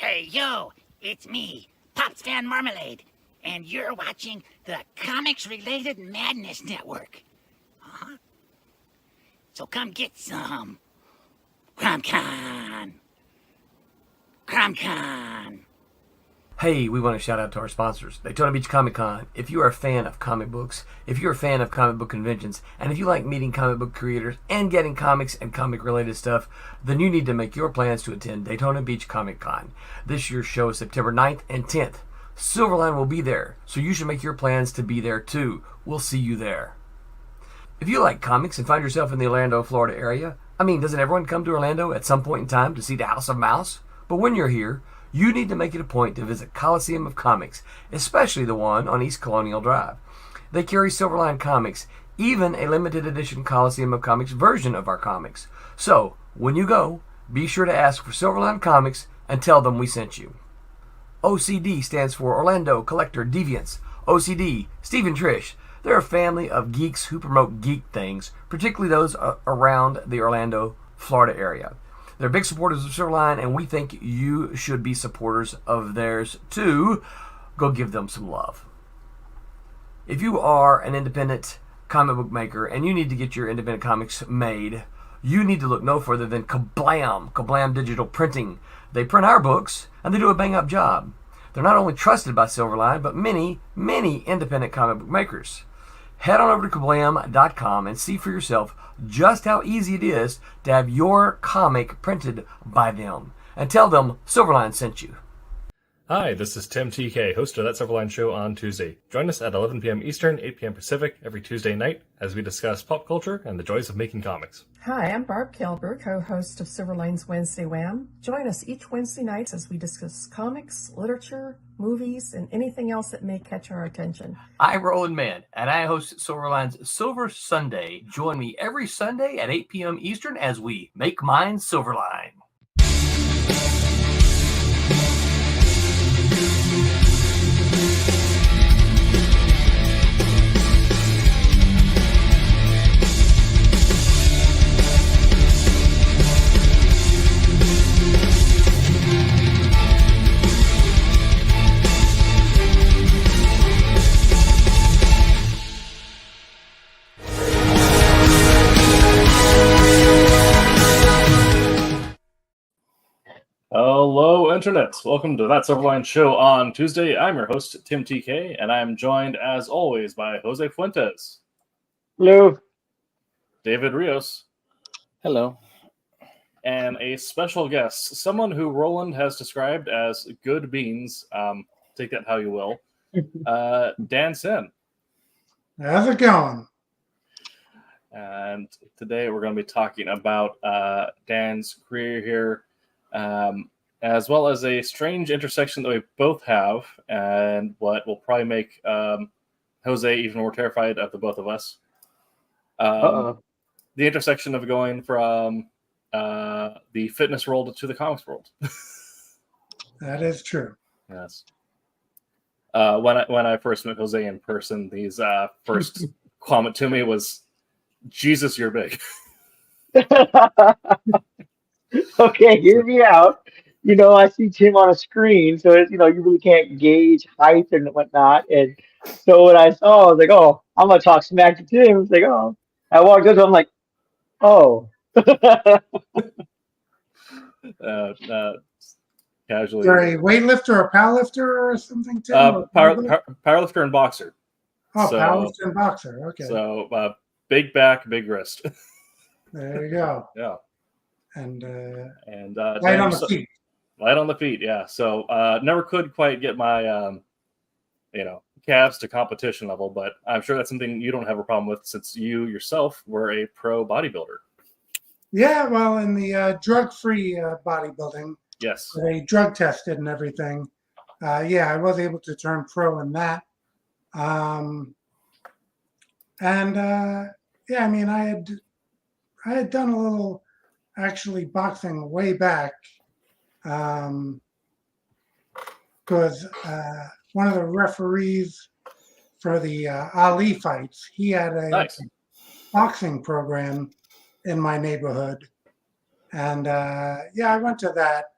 Hey, yo, it's me, Pops Fan Marmalade, and you're watching the Comics-Related Madness Network. Huh? So come get some. CromCon. CromCon. Hey, we want to shout out to our sponsors, Daytona Beach Comic Con. If you are a fan of comic books, if you're a fan of comic book conventions, and if you like meeting comic book creators and getting comics and comic-related stuff, then you need to make your plans to attend Daytona Beach Comic Con. This year's show is September 9th and 10th. Silverline will be there, so you should make your plans to be there too. We'll see you there. If you like comics and find yourself in the Orlando, Florida area, doesn't everyone come to Orlando at some point in time to see the House of Mouse? But when you're here, you need to make it a point to visit Coliseum of Comics, especially the one on East Colonial Drive. They carry Silverline comics, even a limited edition Coliseum of Comics version of our comics. So, when you go, be sure to ask for Silverline Comics and tell them we sent you. OCD stands for Orlando Collector Deviants. OCD, Steve and Trish, they're a family of geeks who promote geek things, particularly those around the Orlando, Florida area. They're big supporters of Silverline, and we think you should be supporters of theirs too. Go give them some love. If you are an independent comic book maker and you need to get your independent comics made, you need to look no further than Kablam Digital Printing. They print our books, and they do a bang-up job. They're not only trusted by Silverline, but many, many independent comic book makers. Head on over to kablam.com and see for yourself just how easy it is to have your comic printed by them. And tell them Silverline sent you. Hi, this is Tim TK, host of That Silverline Show on Tuesday. Join us at 11 p.m. Eastern, 8 p.m. Pacific every Tuesday night as we discuss pop culture and the joys of making comics. Hi, I'm Barb Kilber, co-host of Silverline's Wednesday Wham. Join us each Wednesday night as we discuss comics, literature, movies, and anything else that may catch our attention. I'm Roland Mann, and I host Silverline's Silver Sunday. Join me every Sunday at 8 p.m. Eastern as we make mine Silverline. Hello, Internet. Welcome to That Silverline Show on Tuesday. I'm your host, Tim TK, and I'm joined, as always, by Jose Fuentes. Hello. David Rios. Hello. And a special guest, someone who Roland has described as good beans. Take that how you will. Dan Sehn. How's it going? And today we're going to be talking about Dan's career here, as well as a strange intersection that we both have, and what will probably make Jose even more terrified of the both of us. The intersection of going from the fitness world to the comics world. That is true. Yes. When I first met Jose in person, his first comment to me was, "Jesus, you're big." Okay, hear me out. I see Tim on a screen, so you really can't gauge height and whatnot. And so when I saw, I was like, "Oh, I'm gonna talk smack to Tim." It's like, "Oh," I walked up, I'm like, "Oh." Casually. You're a weightlifter or powerlifter or something, Tim? Powerlifter and boxer. Oh, powerlifter and boxer. Okay. So big back, big wrist. There you go. Yeah. And light on the feet. Light on the feet, yeah. So never could quite get my calves to competition level, but I'm sure that's something you don't have a problem with since you yourself were a pro bodybuilder. Yeah, well, in the drug-free bodybuilding, yes, they drug tested and everything. I was able to turn pro in that. I had done a little actually boxing way back, because one of the referees for the Ali fights, he had a boxing program in my neighborhood, and I went to that,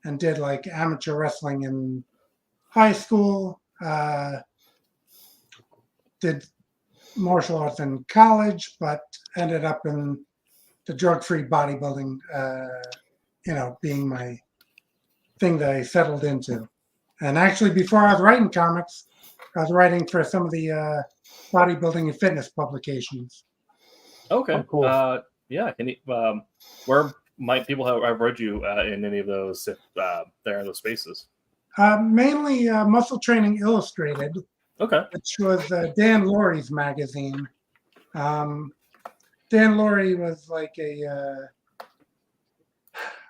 and did like amateur wrestling in high school. Did martial arts in college, but ended up in the drug-free bodybuilding, being my thing that I settled into. And actually, before I was writing comics, I was writing for some of the bodybuilding and fitness publications. Okay. Oh, cool. Yeah. Can you, where might people have read you in any of those if they're in those spaces? Mainly Muscle Training Illustrated, Okay. which was Dan Laurie's magazine. Dan Laurie was like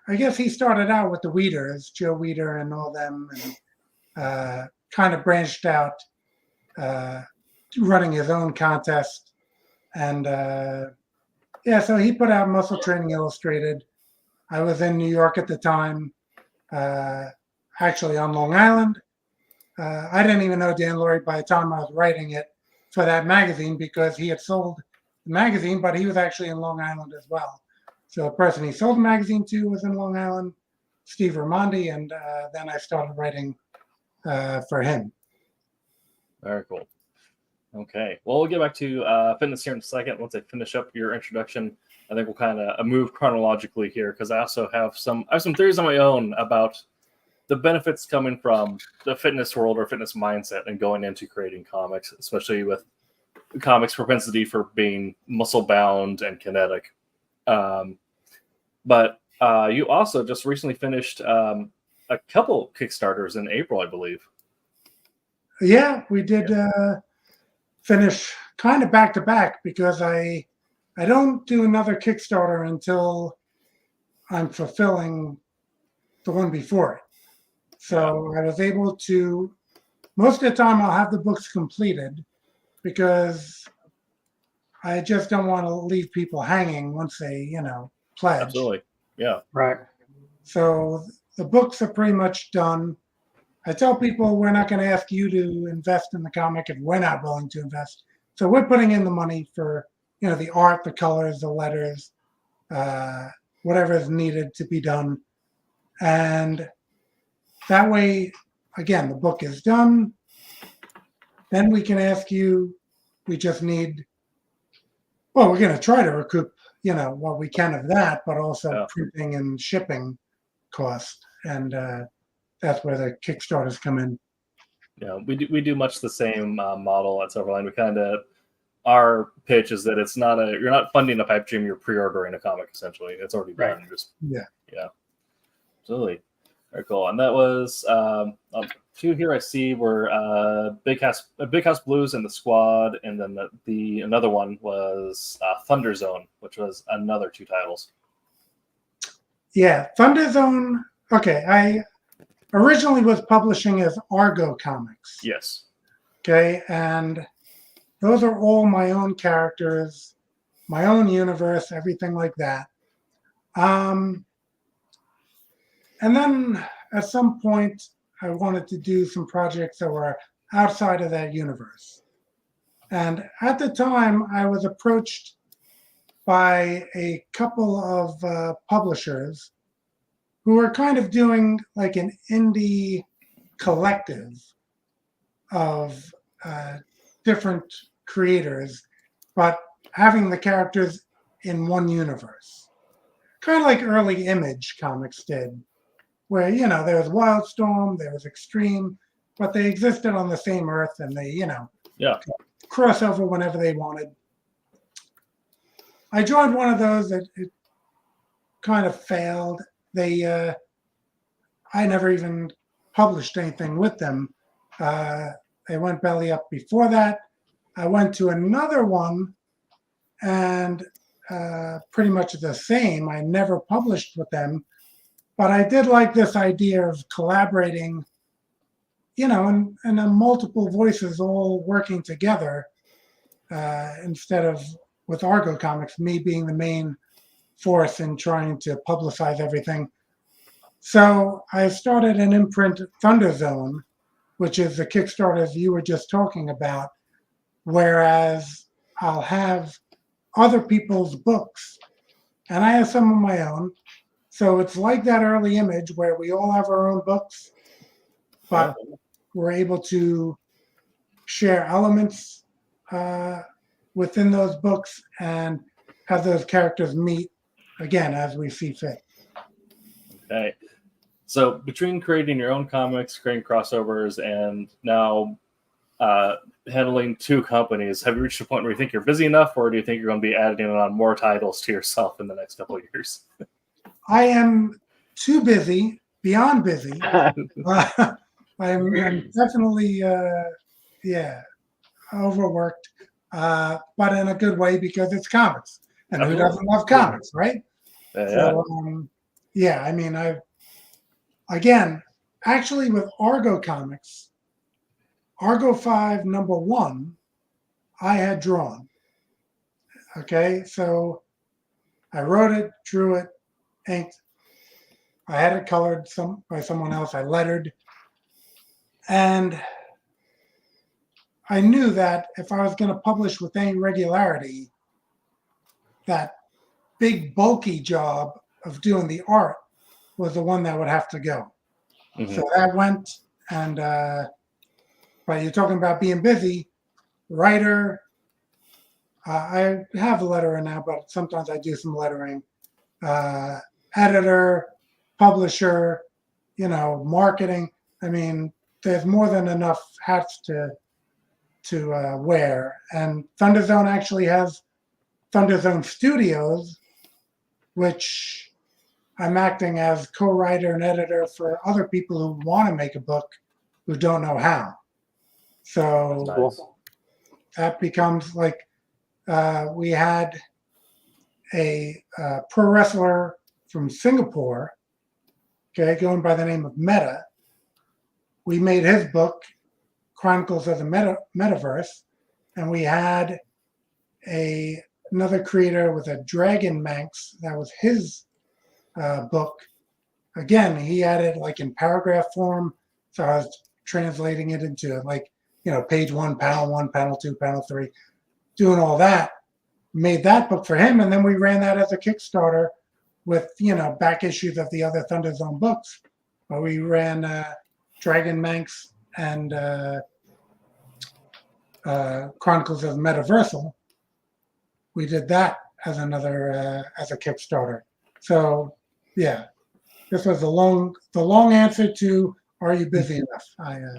I guess he started out with the Weeders, Joe Weeder and all them, and kind of branched out, running his own contest. And so he put out Muscle Training Illustrated. I was in New York at the time, actually on Long Island. I didn't even know Dan Laurie by the time I was writing it for that magazine because he had sold the magazine, but he was actually in Long Island as well. So the person he sold the magazine to was in Long Island, Steve Raimondi, and then I started writing for him. Very cool. Okay. Well, we'll get back to fitness here in a second. Once I finish up your introduction, I think we'll kind of move chronologically here because I also have some theories on my own about the benefits coming from the fitness world or fitness mindset and going into creating comics, especially with comics' propensity for being muscle bound and kinetic. But you also just recently finished a couple Kickstarters in April, I believe. Yeah, we did finish kind of back to back because I don't do another Kickstarter until I'm fulfilling the one before it. So I was able to, most of the time I'll have the books completed because I just don't want to leave people hanging once they, pledge. Absolutely. Yeah. Right. So the books are pretty much done. I tell people we're not going to ask you to invest in the comic if we're not willing to invest. So we're putting in the money for, the art, the colors, the letters, whatever is needed to be done. And that way, again, the book is done. Then we can ask you, we just need, well, we're going to try to recoup, what we can of that, but also printing and shipping costs. And that's where the Kickstarters come in. Yeah, we do much the same model at Silverline. We kind of, our pitch is that it's not you're not funding a pipe dream, you're pre-ordering a comic essentially. It's already done. Yeah. Absolutely. Very cool. And that was two here I see were Big House Blues and the Squad, and then the another one was Thunderzone, which was another 2 titles. Yeah, Thunderzone. Okay, I originally was publishing as Argo Comics. Yes. Okay, and those are all my own characters, my own universe, everything like that. And then at some point, I wanted to do some projects that were outside of that universe. And at the time, I was approached by a couple of publishers who were kind of doing like an indie collective of different creators, but having the characters in one universe. Kind of like early Image comics did, where, there was Wildstorm, there was Extreme, but they existed on the same Earth and they, cross over whenever they wanted. I joined one of those that it kind of failed. I never even published anything with them. They went belly up before that. I went to another one and pretty much the same. I never published with them, but I did like this idea of collaborating, and multiple voices all working together instead of with Argo Comics, me being the main force in trying to publicize everything. So I started an imprint, Thunderzone, which is the Kickstarters you were just talking about, whereas I'll have other people's books, and I have some of my own, So it's like that early Image where we all have our own books, but we're able to share elements within those books and have those characters meet again as we see fit. Okay. So between creating your own comics, creating crossovers, and now handling two companies, have you reached a point where you think you're busy enough, or do you think you're going to be adding on more titles to yourself in the next couple of years? I am too busy, beyond busy. I'm definitely, overworked, but in a good way because it's comics. And who doesn't love comics, right? So, I mean, actually with Argo Comics, Argo 5 #1, I had drawn. Okay, so I wrote it, drew it, inked. I had it colored by someone else. I lettered. And I knew that if I was going to publish with any regularity, that big bulky job of doing the art was the one that would have to go. Mm-hmm. So that went, and but you're talking about being busy, writer. I have a letterer now, but sometimes I do some lettering. Editor, publisher, marketing. I mean, there's more than enough hats to wear. And Thunderzone actually has Thunderzone Studios, which I'm acting as co-writer and editor for other people who want to make a book who don't know how. So that becomes like we had a pro wrestler from Singapore, okay, going by the name of Meta. We made his book, Chronicles of the Metaverse, and we had another creator with a Dragon Manx. That was his book. Again, he had it like in paragraph form, so I was translating it into like, page 1, panel 1, panel 2, panel 3, doing all that. Made that book for him, and then we ran that as a Kickstarter with, back issues of the other Thunderzone books. We ran Dragon Manx and Chronicles of Metaversal. We did that as another as a Kickstarter. So yeah, this was the long answer to are you busy enough?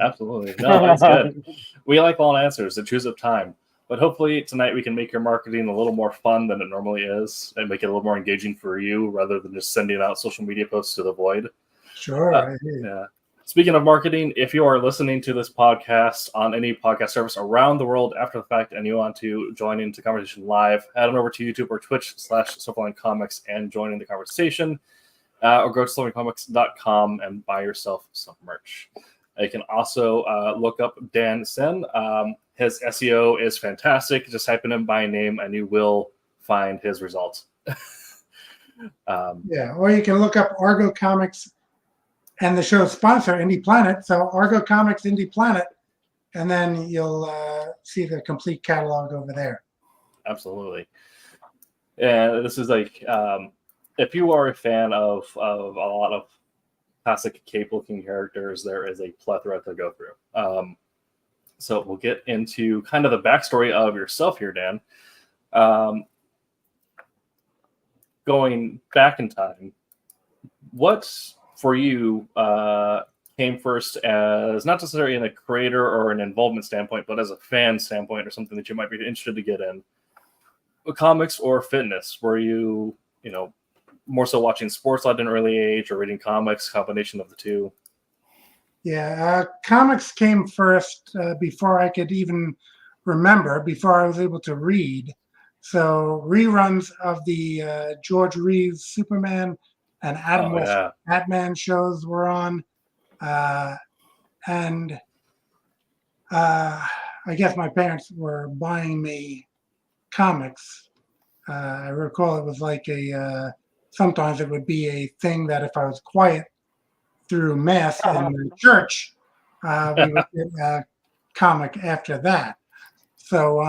Absolutely. No, that's good. We like long answers. It chews up time. But hopefully tonight we can make your marketing a little more fun than it normally is and make it a little more engaging for you rather than just sending out social media posts to the void. Sure. Yeah. Speaking of marketing, if you are listening to this podcast on any podcast service around the world after the fact and you want to join into the conversation live, head on over to YouTube or Twitch/Silverline Comics and join in the conversation. Or go to silverlinecomics.com and buy yourself some merch. You can also look up Dan Sehn. His SEO is fantastic. Just type in him by name and you will find his results. Or you can look up Argo Comics and the show's sponsor, Indie Planet. So Argo Comics, Indie Planet, and then you'll see the complete catalog over there. Absolutely. And this is like, if you are a fan of a lot of classic cape-looking characters, there is a plethora to go through. So we'll get into kind of the backstory of yourself here, Dan. Going back in time, what for you came first as not necessarily in a creator or an involvement standpoint, but as a fan standpoint or something that you might be interested to get in? Comics or fitness? Were you, more so watching sports at an early age or reading comics, combination of the two? Yeah, comics came first before I could even remember, before I was able to read. So reruns of the George Reeves Superman and Adam West Batman shows were on. And I guess my parents were buying me comics. I recall it was like sometimes it would be a thing that if I was quiet through mass in the church, we would get a comic after that. So,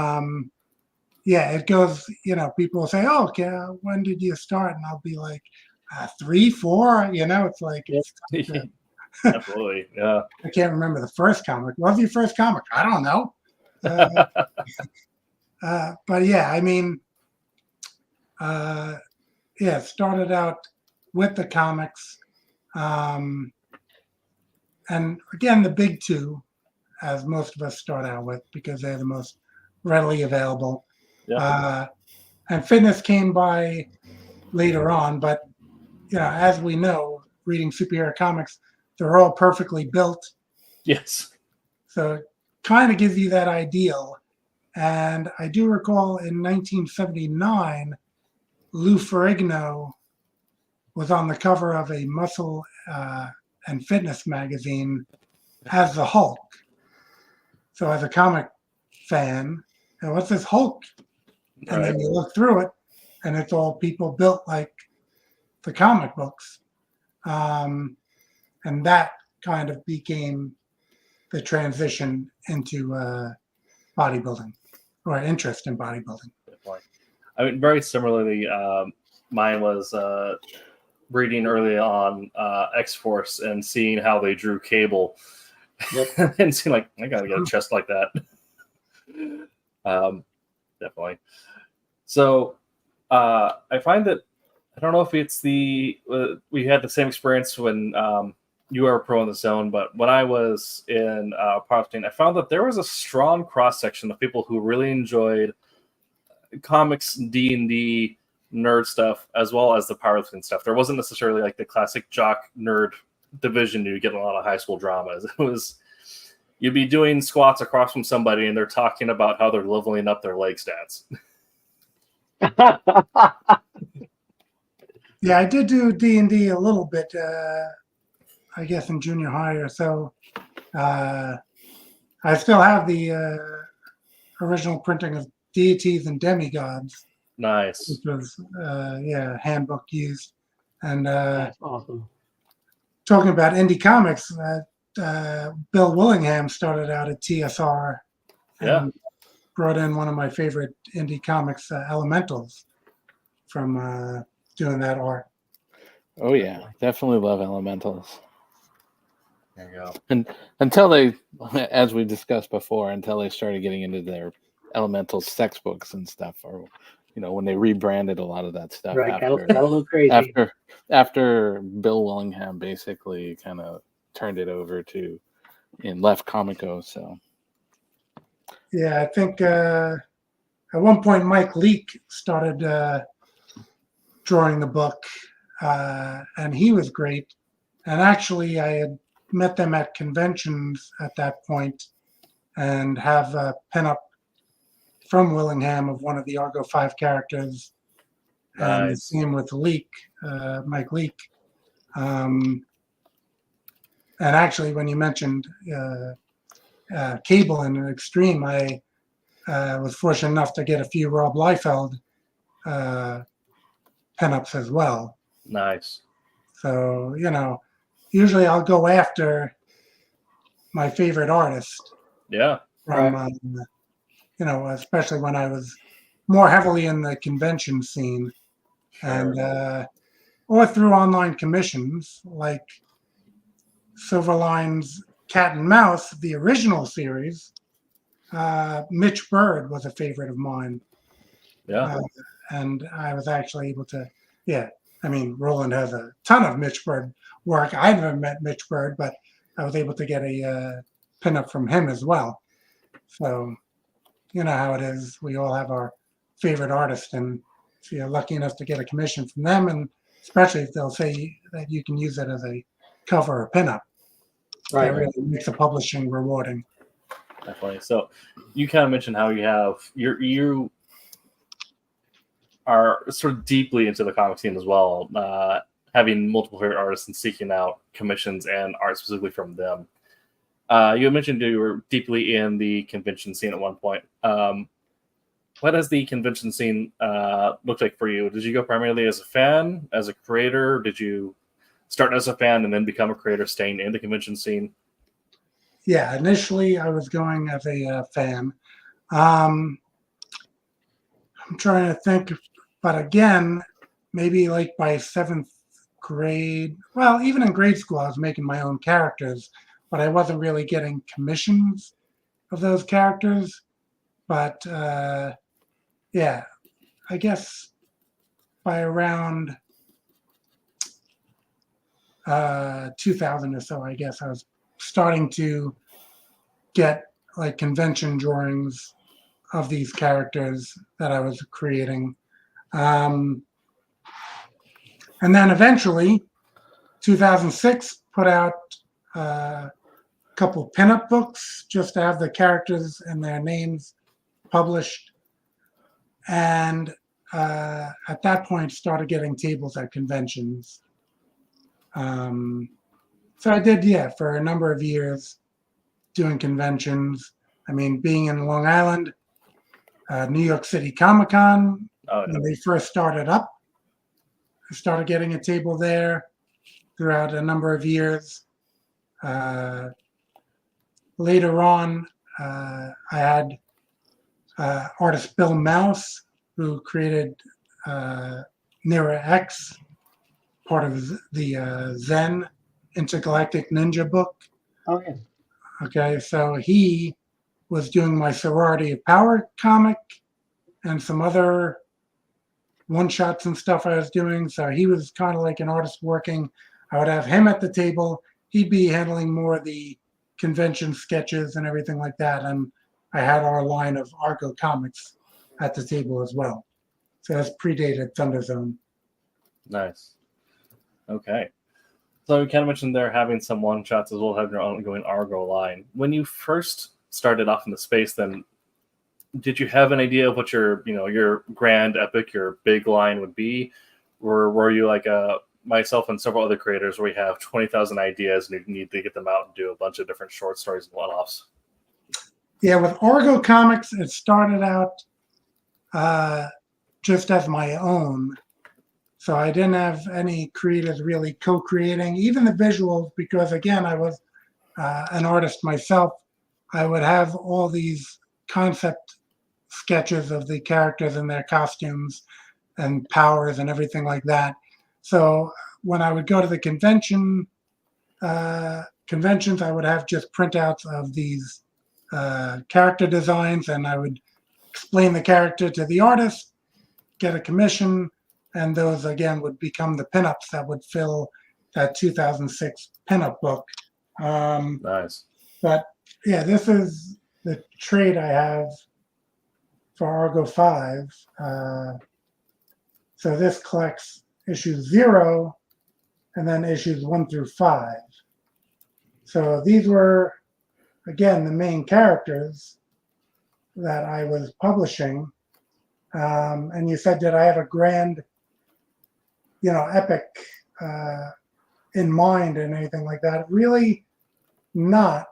it goes, people will say, oh, okay, when did you start? And I'll be like, 3, 4. You know, it's like it's. Absolutely, yeah. I can't remember the first comic. What was your first comic? I don't know. But yeah, I mean, yeah, started out with the comics. And again, the big two, as most of us start out with, because they're the most readily available. Yeah. And fitness came by later on, but as we know, reading superhero comics, they're all perfectly built. Yes. So it kind of gives you that ideal. And I do recall in 1979, Lou Ferrigno was on the cover of a muscle and fitness magazine as the Hulk. So as a comic fan, what's this Hulk? And then you look through it, and it's all people built like the comic books. And that kind of became the transition into bodybuilding or interest in bodybuilding. I mean, very similarly, mine was reading early on X-Force and seeing how they drew Cable. Yep. And seeing like, I gotta get a chest like that. Definitely. So I find that, I don't know if it's we had the same experience when you were a pro in the zone, but when I was in powerlifting, I found that there was a strong cross-section of people who really enjoyed comics, D&D, nerd stuff, as well as the powerlifting stuff. There wasn't necessarily like the classic jock nerd division you get in a lot of high school dramas. It was, you'd be doing squats across from somebody and they're talking about how they're leveling up their leg stats. Yeah, I did do D&D a little bit, I guess in junior high or so. I still have the original printing of Deities and Demigods. Nice. Which was, handbook used. And That's awesome. talking about indie comics, Bill Willingham started out at TSR and brought in one of my favorite indie comics, Elementals, from doing that art. Oh yeah, definitely love Elementals. There you go. And until they, as we discussed before, until they started getting into their Elementals textbooks and stuff, or when they rebranded a lot of that stuff. Right, got a little crazy. After Bill Willingham basically kind of turned it over to and left Comico. So yeah, I think at one point Mike Leake started drawing the book, and he was great. And actually, I had met them at conventions at that point, and have a pinup from Willingham of one of the Argo 5 characters. And the same with Leake, Mike Leake. And actually, when you mentioned Cable and Extreme, I was fortunate enough to get a few Rob Liefeld pinups as well. Nice. So, usually I'll go after my favorite artist. Yeah. From, especially when I was more heavily in the convention scene. Sure. And or through online commissions like Silverline's Cat and Mouse, the original series. Mitch Bird was a favorite of mine. Yeah. And I was actually able to, Roland has a ton of Mitch Bird work. I never met Mitch Bird, but I was able to get a pinup from him as well. So, you know how it is. We all have our favorite artist, and if you're lucky enough to get a commission from them, and especially if they'll say that you can use it as a cover or pinup, that really makes the publishing rewarding. Definitely. So, you kind of mentioned how you are sort of deeply into the comic scene as well, having multiple favorite artists and seeking out commissions and art specifically from them. You mentioned you were deeply in the convention scene at one point. What has the convention scene looked like for you? Did you go primarily as a fan, as a creator? Did you start as a fan and then become a creator, staying in the convention scene? Yeah, initially I was going as a fan. I'm trying to think, but again, maybe like by 7th even in grade school, I was making my own characters, but I wasn't really getting commissions of those characters. But yeah, I guess by around 2000 or so, I guess I was starting to get like convention drawings of these characters that I was creating. And then eventually, 2006 put out a couple pinup books just to have the characters and their names published. And at that point, started getting tables at conventions. So I did, for a number of years doing conventions. I mean, being in Long Island, New York City Comic Con, when they first started up, I started getting a table there throughout a number of years. Later on, I had artist Bill Mouse, who created Nira X, part of the Zen Intergalactic Ninja book. Oh, yeah. Okay, so he was doing my Sorority of Power comic and some other one-shots and stuff I was doing. So he was kind of like an artist working. I would have him at the table. He'd be handling more of the convention sketches and everything like that. And I had our line of Argo comics at the table as well. So that's predated Thunderzone. Nice. Okay. So you kind of mentioned there having some one-shots as well, having your ongoing Argo line. When you first started off in the space, then did you have an idea of what your grand epic, your big line would be? Or were you like myself and several other creators where we have 20,000 ideas and you need to get them out and do a bunch of different short stories and one-offs? Yeah, with Argo Comics, it started out just as my own. So I didn't have any creators really co-creating, even the visuals, because again, I was an artist myself. I would have all these concept sketches of the characters and their costumes and powers and everything like that. So when I would go to the conventions, I would have just printouts of these character designs, and I would explain the character to the artist, get a commission, and those again would become the pinups that would fill that 2006 pinup book. Nice. But yeah, this is the trade I have for Argo 5. So this collects issues 0 and then issues 1 through 5. So these were, again, the main characters that I was publishing. And you said, did I have a grand, epic in mind and anything like that? Really not.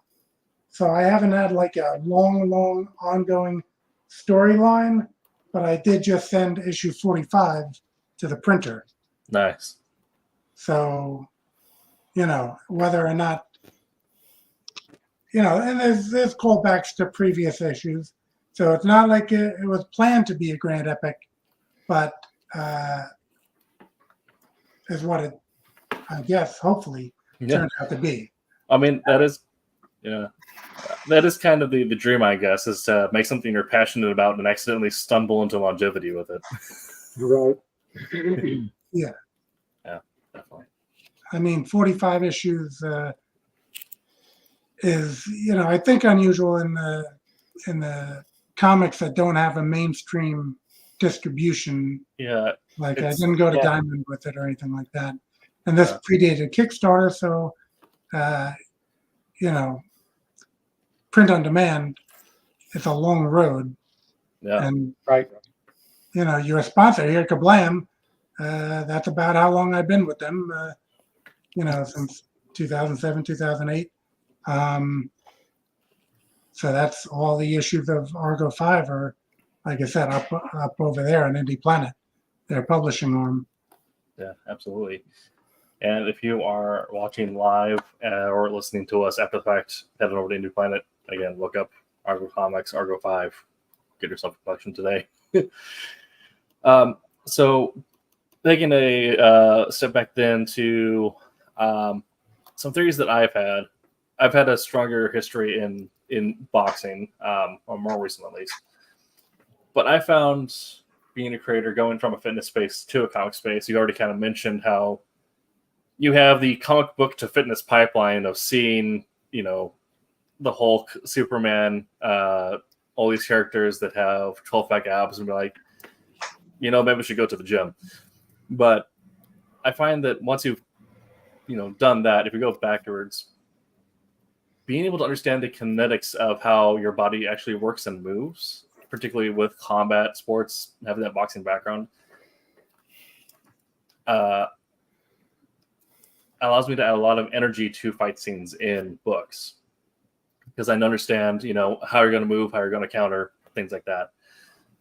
So I haven't had like a long ongoing storyline, but I did just send issue 45 to the printer. Nice. So, whether or not, and there's callbacks to previous issues. So it's not like it was planned to be a grand epic, but is what it, I guess, hopefully turned out to be. I mean, that is kind of the dream, I guess, is to make something you're passionate about and accidentally stumble into longevity with it. Right. Yeah. Yeah, definitely. I mean, 45 issues is, I think unusual in the comics that don't have a mainstream distribution. Yeah. Like I didn't go to Diamond with it or anything like that. And this predated Kickstarter, so print on demand, it's a long road. Yeah. And Right. You're a sponsor here, Kablam. That's about how long I've been with them. Since 2007, 2008. So that's all the issues of Argo 5 are, like I said, up over there on Indie Planet, their publishing arm. Yeah, absolutely. And if you are watching live or listening to us after the fact, head on over to Indie Planet. Again, look up Argo Comics, Argo 5. Get yourself a collection today. So taking a step back then to some theories that I've had a stronger history in boxing, or more recent at least. But I found being a creator, going from a fitness space to a comic space, you already kind of mentioned how you have the comic book to fitness pipeline of seeing, the Hulk, Superman, all these characters that have 12-pack abs and be like, maybe we should go to the gym. But I find that once you've, done that, if you go backwards, being able to understand the kinetics of how your body actually works and moves, particularly with combat sports, having that boxing background, allows me to add a lot of energy to fight scenes in books. Because I understand, how you're going to move, how you're going to counter, things like that.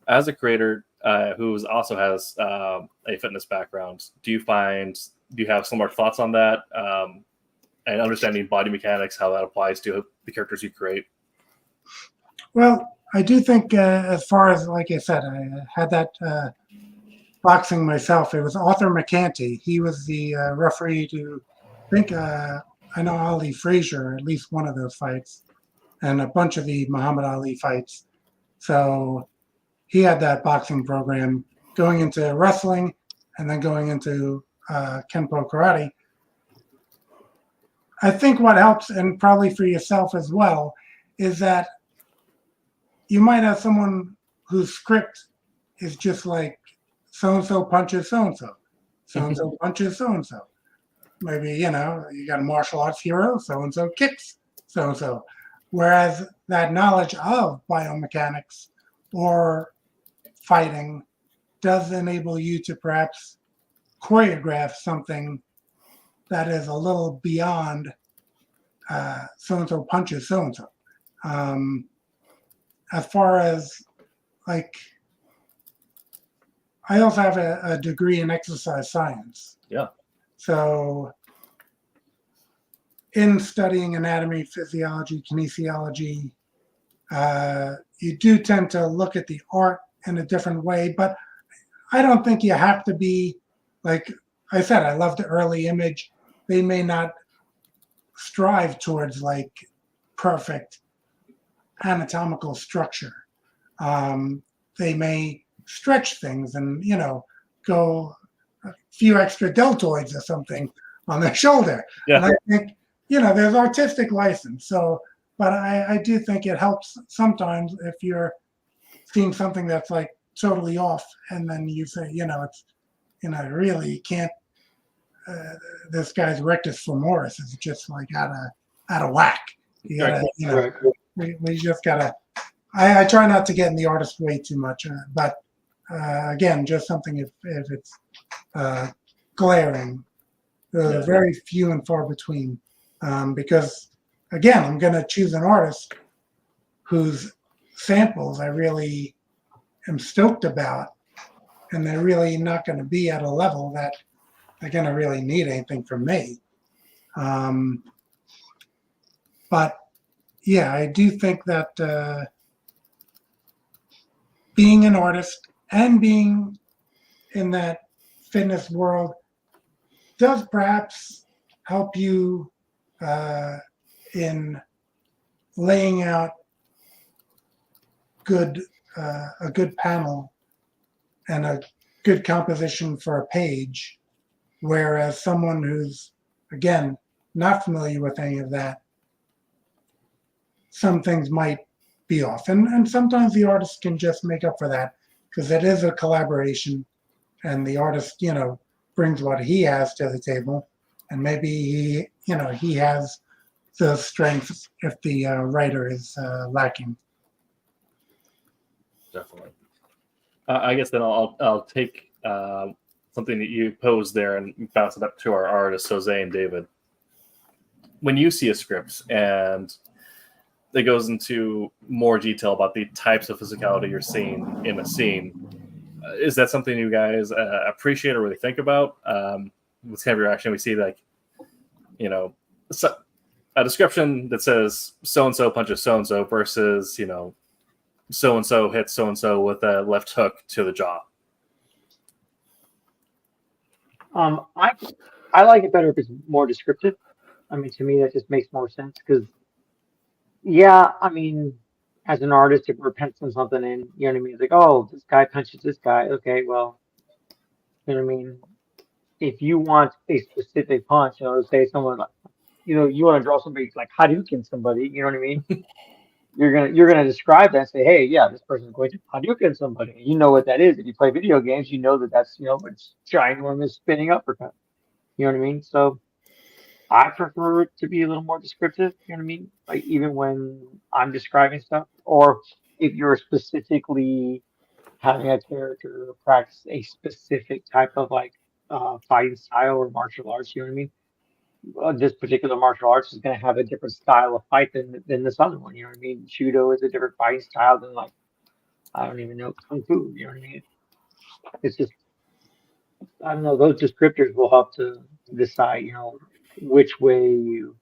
As a creator who also has a fitness background, do you have similar thoughts on that? And understanding body mechanics, how that applies to the characters you create? Well, I do think as far as, like I said, I had that boxing myself. It was Arthur McCanty. He was the referee to, I know Ali Frazier, at least one of those fights, and a bunch of the Muhammad Ali fights. So he had that boxing program going into wrestling and then going into Kenpo karate. I think what helps, and probably for yourself as well, is that you might have someone whose script is just like so-and-so punches so-and-so, so-and-so punches so-and-so. Maybe, you got a martial arts hero, so-and-so kicks so-and-so. Whereas that knowledge of biomechanics or fighting does enable you to perhaps choreograph something that is a little beyond so-and-so punches so-and-so. As far as, I also have a degree in exercise science. Yeah. So in studying anatomy, physiology, kinesiology, you do tend to look at the art in a different way, but I don't think you have to be, like I said, I love the early image. They may not strive towards perfect anatomical structure. They may stretch things and, go a few extra deltoids or something on their shoulder. Yeah. And I think, there's artistic license. So, but I do think it helps sometimes if you're seeing something that's totally off, and then you say, it's, really you can't, this guy's rectus femoris is just out of whack. You gotta, we just gotta, I try not to get in the artist way too much, but again, just something if it's glaring, very few and far between, because again, I'm going to choose an artist whose samples I really am stoked about, and they're really not going to be at a level that they're going to really need anything from me. But yeah, I do think that being an artist and being in that fitness world does perhaps help you in laying out a good panel and a good composition for a page, whereas someone who's, again, not familiar with any of that, some things might be off. And sometimes the artist can just make up for that because it is a collaboration, and the artist, brings what he has to the table, and maybe he has the strengths if the writer is lacking. Definitely. I guess then I'll take something that you posed there and bounce it up to our artists, Jose and David. When you see a script and it goes into more detail about the types of physicality you're seeing in a scene, is that something you guys appreciate or really think about? What's kind of your reaction? We see a description that says so-and-so punches so-and-so versus, so-and-so hits so-and-so with a left hook to the jaw. I like it better if it's more descriptive. I mean, to me, that just makes more sense because, yeah, I mean, as an artist, if we're penciling something in, you know what I mean? It's like, oh, this guy punches this guy. Okay, well, you know what I mean? If you want a specific punch, say someone like, you want to draw somebody like Hadouken somebody, you know what I mean? You're gonna describe that and say, hey, yeah, this person's going to Hadouken somebody. You know what that is. If you play video games, you know that that's it's ginormous spinning uppercut. You know what I mean? So I prefer it to be a little more descriptive. You know what I mean? Like even when I'm describing stuff, or if you're specifically having a character practice a specific type of like fighting style or martial arts. You know what I mean? This particular martial arts is going to have a different style of fight than this other one. You know what I mean? Judo is a different fighting style than like I don't even know kung fu. You know what I mean? It's just I don't know. Those descriptors will help to decide which way you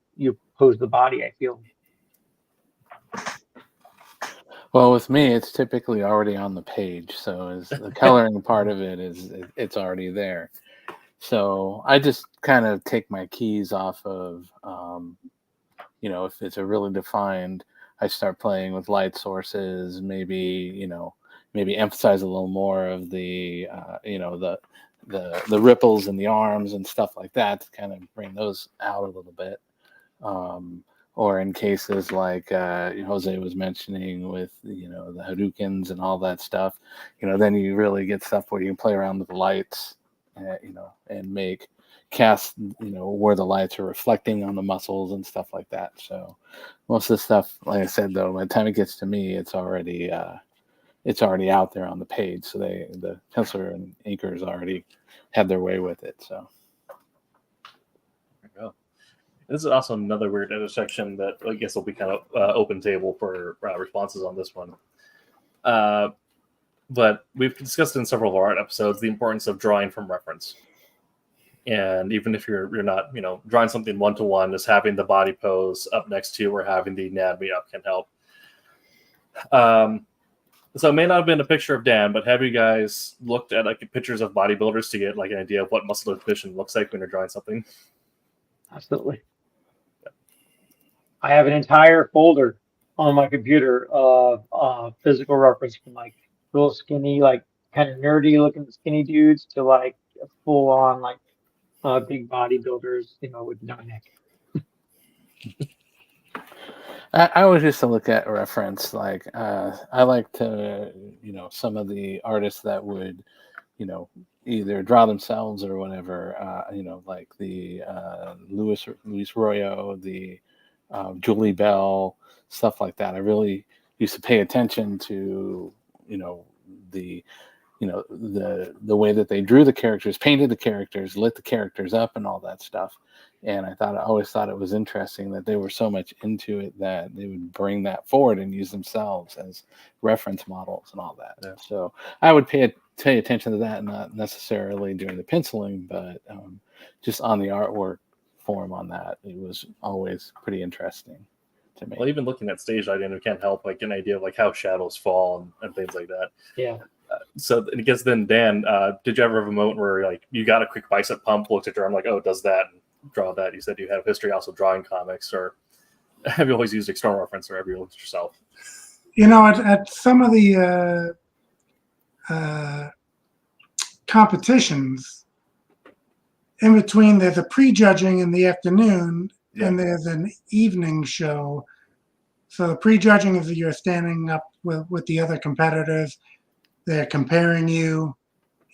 pose the body. I feel. Well, with me, it's typically already on the page, so is the coloring part of it it's already there. So I just kind of take my keys off of, if it's a really defined, I start playing with light sources, maybe emphasize a little more of the, the ripples in the arms and stuff like that to kind of bring those out a little bit. Or in cases like Jose was mentioning with the Hadoukens and all that stuff, then you really get stuff where you can play around with the lights, and make casts, where the lights are reflecting on the muscles and stuff like that. So most of the stuff, like I said, though, by the time it gets to me, it's already out there on the page. So the penciler and inkers already had their way with it. So. This is also another weird intersection that I guess will be kind of open table for responses on this one. But we've discussed in several of our art episodes the importance of drawing from reference. And even if you're not, drawing something one-to-one, just having the body pose up next to you or having the anatomy up can help. So it may not have been a picture of Dan, but have you guys looked at like pictures of bodybuilders to get like an idea of what muscle definition looks like when you're drawing something? Absolutely. I have an entire folder on my computer of physical reference from like real skinny, like kind of nerdy looking skinny dudes to like full on like big bodybuilders, with no neck. I always used to look at reference. Like I like to, some of the artists that would, either draw themselves or whatever. Like the Luis Royo, the Julie Bell, stuff like that. I really used to pay attention to, the way that they drew the characters, painted the characters, lit the characters up, and all that stuff. And I always thought it was interesting that they were so much into it that they would bring that forward and use themselves as reference models and all that. Yeah. So I would pay attention to that, not necessarily doing the penciling, but just on the artwork form on that. It was always pretty interesting to me. Well, even looking at stage lighting, we can't help like an idea of like how shadows fall and things like that. Yeah. So I guess then, Dan, did you ever have a moment where like you got a quick bicep pump, looked at your arm like, oh, it does that, and draw that? You said you have history also drawing comics, or have you always used external reference, or have you looked at yourself? At some of the competitions, in between, there's a prejudging in the afternoon, and there's an evening show. So the prejudging is that you're standing up with the other competitors. They're comparing you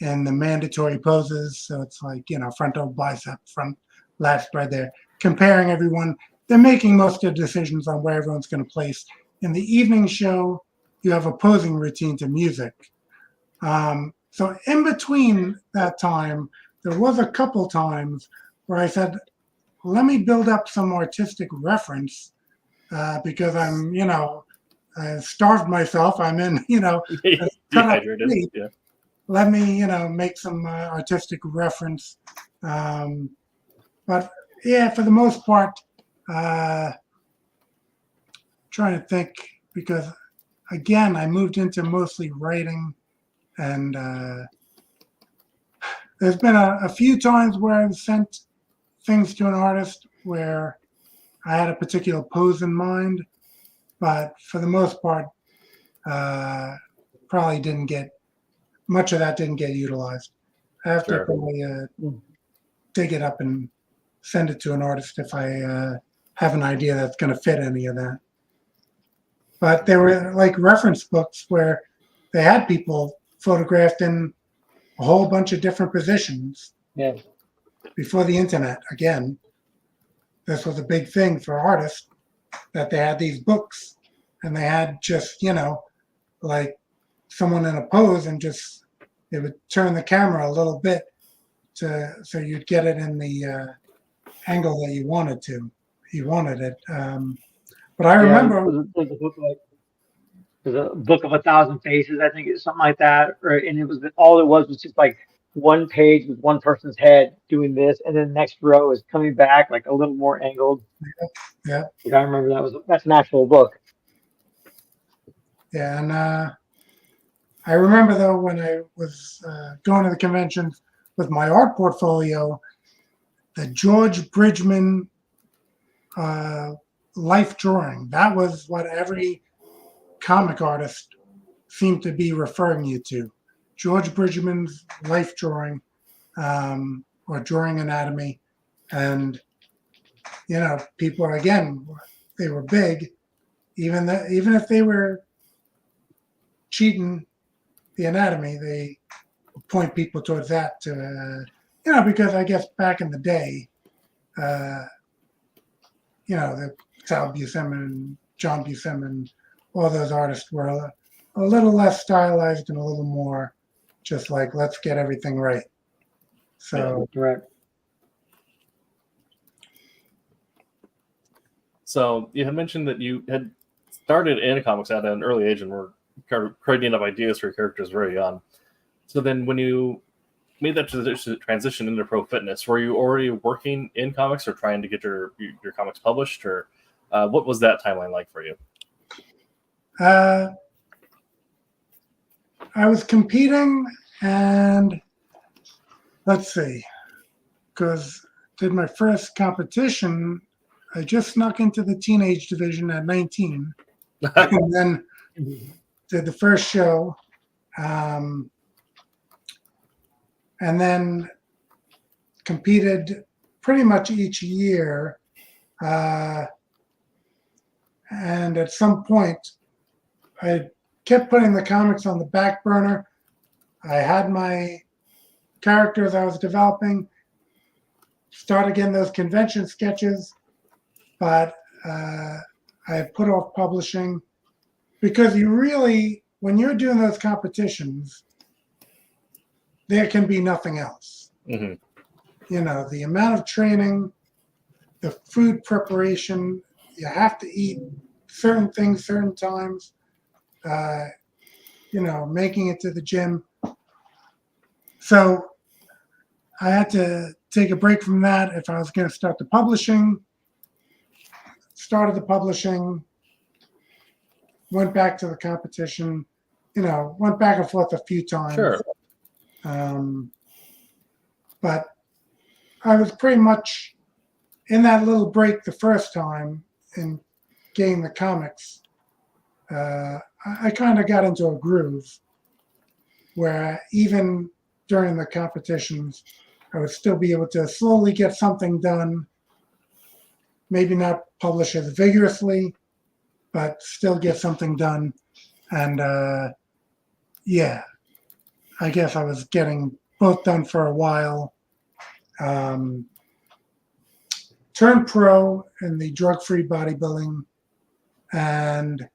in the mandatory poses. So it's like, frontal bicep, front lat spread. They're comparing everyone. They're making most of the decisions on where everyone's going to place. In the evening show, you have a posing routine to music. So in between that time, there was a couple times where I said, let me build up some artistic reference because I'm, I starved myself. I'm in, Dehydrated. Yeah. Let me, make some artistic reference. But yeah, for the most part, trying to think, because again, I moved into mostly writing, and there's been a few times where I've sent things to an artist where I had a particular pose in mind, but for the most part, probably didn't get much of that. Didn't get utilized. I have to probably dig it up and send it to an artist if I have an idea that's going to fit any of that. But there were like reference books where they had people photographed in a whole bunch of different positions. Yeah. Before the internet, again, this was a big thing for artists, that they had these books and they had just, like someone in a pose, and just they would turn the camera a little bit so you'd get it in the angle that you wanted it. But I remember there's a book of 1,000 faces, I think it's something like that, and it was all it was just like one page with one person's head doing this, and then the next row is coming back like a little more angled. Yeah. I remember that's an actual book. Yeah, and I remember though when I was going to the conventions with my art portfolio, the George Bridgman life drawing. That was what every comic artist seemed to be referring you to. George Bridgman's life drawing, or drawing anatomy. And, people, again, they were big, even if they were cheating the anatomy, they point people towards that to, because I guess back in the day, the Sal Buscema, John Buscema, all those artists were a little less stylized and a little more just like, let's get everything right. So, Correct. So you had mentioned that you had started in comics at an early age and were creating up ideas for your characters very young. So then when you made that transition into pro fitness, were you already working in comics or trying to get your comics published, or what was that timeline like for you? I was competing, and let's see, because did my first competition, I just snuck into the teenage division at 19, and then did the first show, and then competed pretty much each year, and at some point, I kept putting the comics on the back burner. I had my characters I was developing, started getting those convention sketches, but I had put off publishing because you really, when you're doing those competitions, there can be nothing else. Mm-hmm. The amount of training, the food preparation, you have to eat certain things, certain times, making it to the gym. So I had to take a break from that if I was going to start the publishing. Started the publishing, went back to the competition, went back and forth a few times. Sure. But I was pretty much in that little break the first time in getting the comics. I kind of got into a groove where even during the competitions, I would still be able to slowly get something done, maybe not publish as vigorously, but still get something done. And I guess I was getting both done for a while. Turned pro in the drug-free bodybuilding, and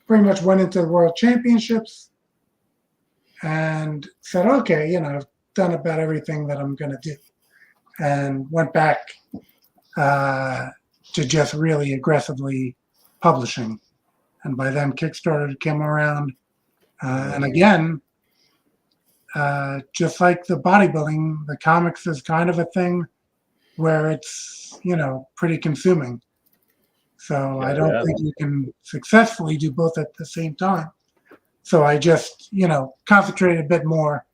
pretty much went into the World Championships and said, okay, I've done about everything that I'm going to do, and went back to just really aggressively publishing. And by then Kickstarter came around. And again, just like the bodybuilding, the comics is kind of a thing where it's, pretty consuming. So I don't think you can successfully do both at the same time. So I just, concentrated a bit more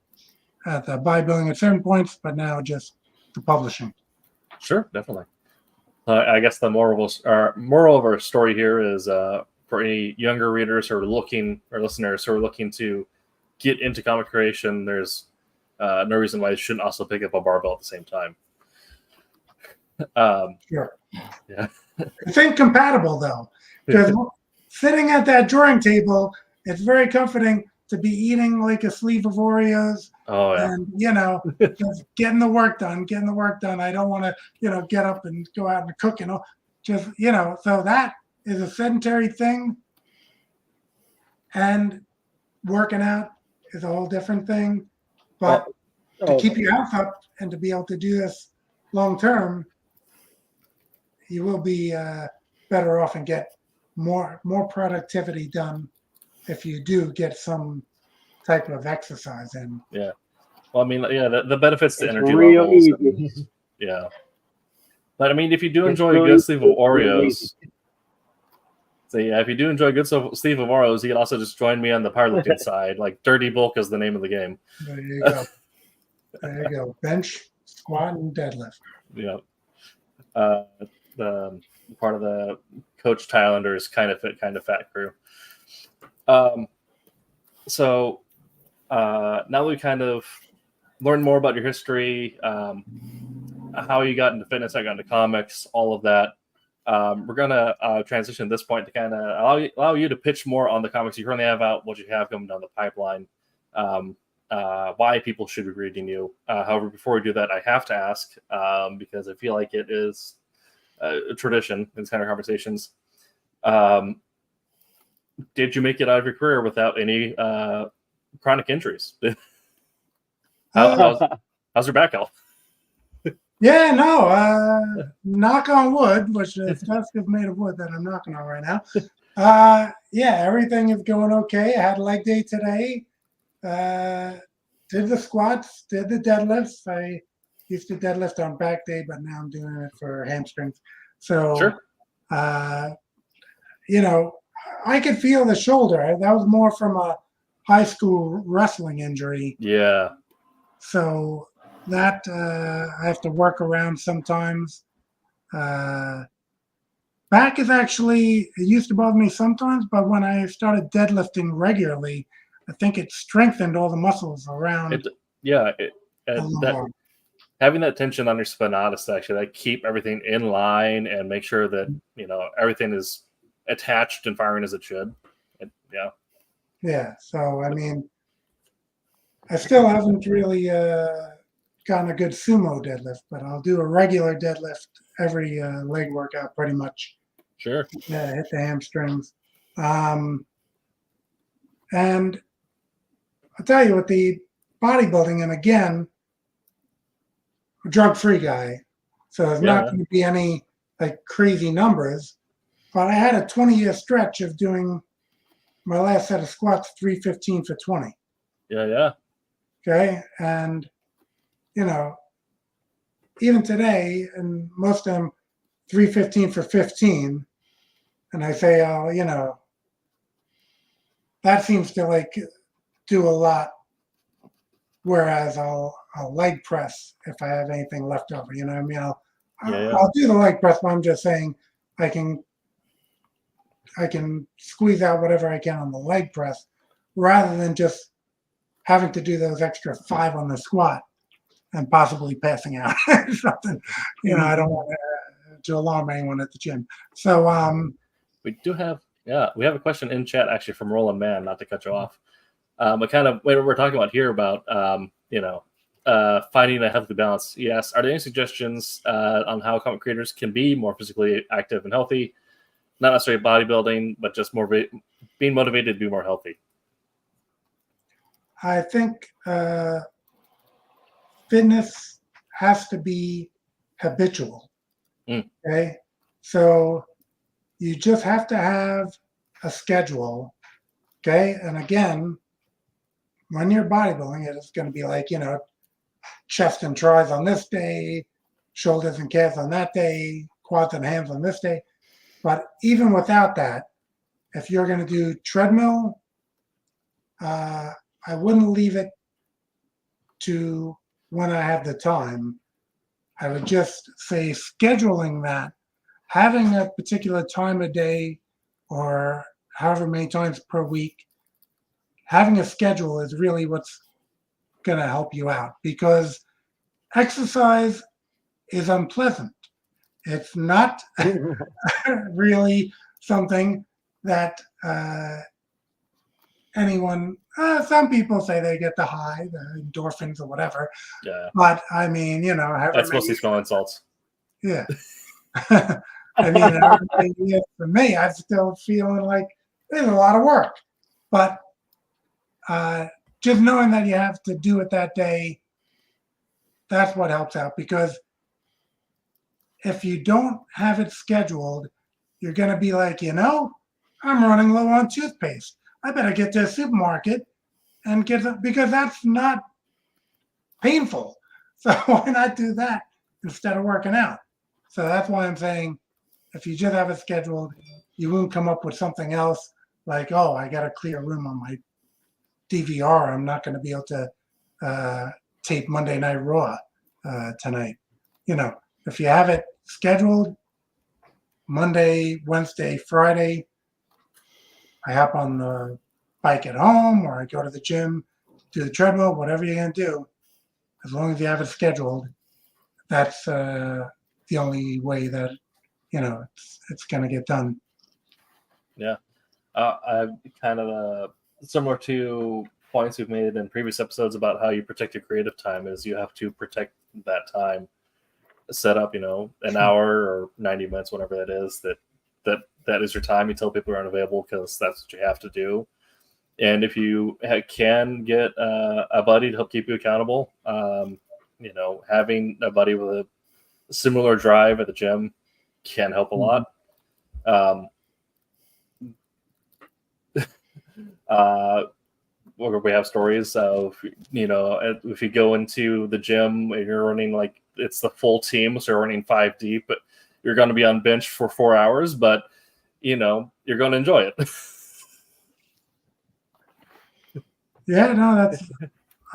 at the bodybuilding at certain points, but now just the publishing. Sure, definitely. I guess the moral of our story here is for any younger readers who are looking, or listeners who are looking to get into comic creation, there's no reason why you shouldn't also pick up a barbell at the same time. Sure. Yeah. It's incompatible, though, because sitting at that drawing table, it's very comforting to be eating like a sleeve of Oreos. Oh, yeah. And, just getting the work done. I don't want to, get up and go out and cook, so that is a sedentary thing. And working out is a whole different thing. But to keep your health up and to be able to do this long term, you will be better off and get more productivity done if you do get some type of exercise in. Yeah. Well, I mean, yeah, the benefits to It's energy real levels. easy. Yeah. But I mean, if you do It's enjoy a really good sleeve of easy. Oreos, so yeah, if you do enjoy a good sleeve of Oreos, you can also just join me on the powerlifting side. Like Dirty Bulk is the name of the game. There you go. There you go. Bench, squat, and deadlift. Yeah. The part of the Coach Thailander's kind of fit, kind of fat crew. So now that we kind of learned more about your history, how you got into fitness, how you got into comics, all of that, we're gonna transition at this point to kind of allow you to pitch more on the comics you currently have out, what you have coming down the pipeline, why people should be reading you. However, before we do that, I have to ask, because I feel like it is a tradition in these kind of conversations. Did you make it out of your career without any chronic injuries? How's your back health? Yeah, no. Knock on wood, which is desk is made of wood that I'm knocking on right now. Yeah, everything is going okay. I had leg day today. Did the squats, did the deadlifts. I used to deadlift on back day, but now I'm doing it for hamstrings. So, Sure. I could feel the shoulder. That was more from a high school wrestling injury. Yeah. So that I have to work around sometimes. Back is actually, it used to bother me sometimes, but when I started deadlifting regularly, I think it strengthened all the muscles around. Having that tension on your spinatus actually, that keep everything in line and make sure that everything is attached and firing as it should. Yeah. So I mean, I still haven't really gotten a good sumo deadlift, but I'll do a regular deadlift every leg workout pretty much. Sure. Yeah, hit the hamstrings. And I'll tell you, with the bodybuilding, and again, a drug-free guy, so there's not going to be any like crazy numbers. But I had a 20-year stretch of doing my last set of squats 315 for 20. Yeah. Okay, and even today, and most of them 315 for 15, and I say, that seems to like do a lot. Whereas I'll leg press if I have anything left over. You know what I mean? I'll do the leg press, but I'm just saying I can squeeze out whatever I can on the leg press, rather than just having to do those extra 5 on the squat and possibly passing out or something. I don't want to alarm anyone at the gym. So we do have we have a question in chat actually from Roland Mann, not to cut you off. But kind of what we're talking about here about finding a healthy balance. Yes, are there any suggestions on how comic creators can be more physically active and healthy? Not necessarily bodybuilding, but just more being motivated to be more healthy. I think fitness has to be habitual. Okay, so you just have to have a schedule. Okay, and again, when you're bodybuilding, it's going to be like chest and tries on this day, shoulders and calves on that day, quads and hams on this day. But even without that, if you're going to do treadmill, I wouldn't leave it to when I have the time. I would just say scheduling that, having a particular time of day or however many times per week, having a schedule is really what's going to help you out, because exercise is unpleasant. It's not really something that anyone, some people say they get the high, the endorphins or whatever. Yeah. But I mean, That's mostly smelling salts. Yeah. I mean, however many years for me, I'm still feeling like there's a lot of work. But just knowing that you have to do it that day, that's what helps out. Because if you don't have it scheduled, you're going to be like, I'm running low on toothpaste. I better get to the supermarket and get it, because that's not painful. So why not do that instead of working out? So that's why I'm saying, if you just have it scheduled, you won't come up with something else like, oh, I got to clear room on my DVR. I'm not going to be able to tape Monday Night Raw tonight. If you have it scheduled, Monday, Wednesday, Friday, I hop on the bike at home, or I go to the gym, do the treadmill, whatever you're going to do. As long as you have it scheduled, that's the only way that it's going to get done. Yeah, I kind of similar to points we've made in previous episodes about how you protect your creative time. Is you have to protect that time, set up an hour or 90 minutes, whatever that is. That is your time. You tell people you're unavailable because that's what you have to do. And if you can get a buddy to help keep you accountable, having a buddy with a similar drive at the gym can help a lot. We have stories of, if you go into the gym and you're running like it's the full team, so you're running 5 deep, but you're going to be on bench for 4 hours, but you're going to enjoy it. Yeah, no, that's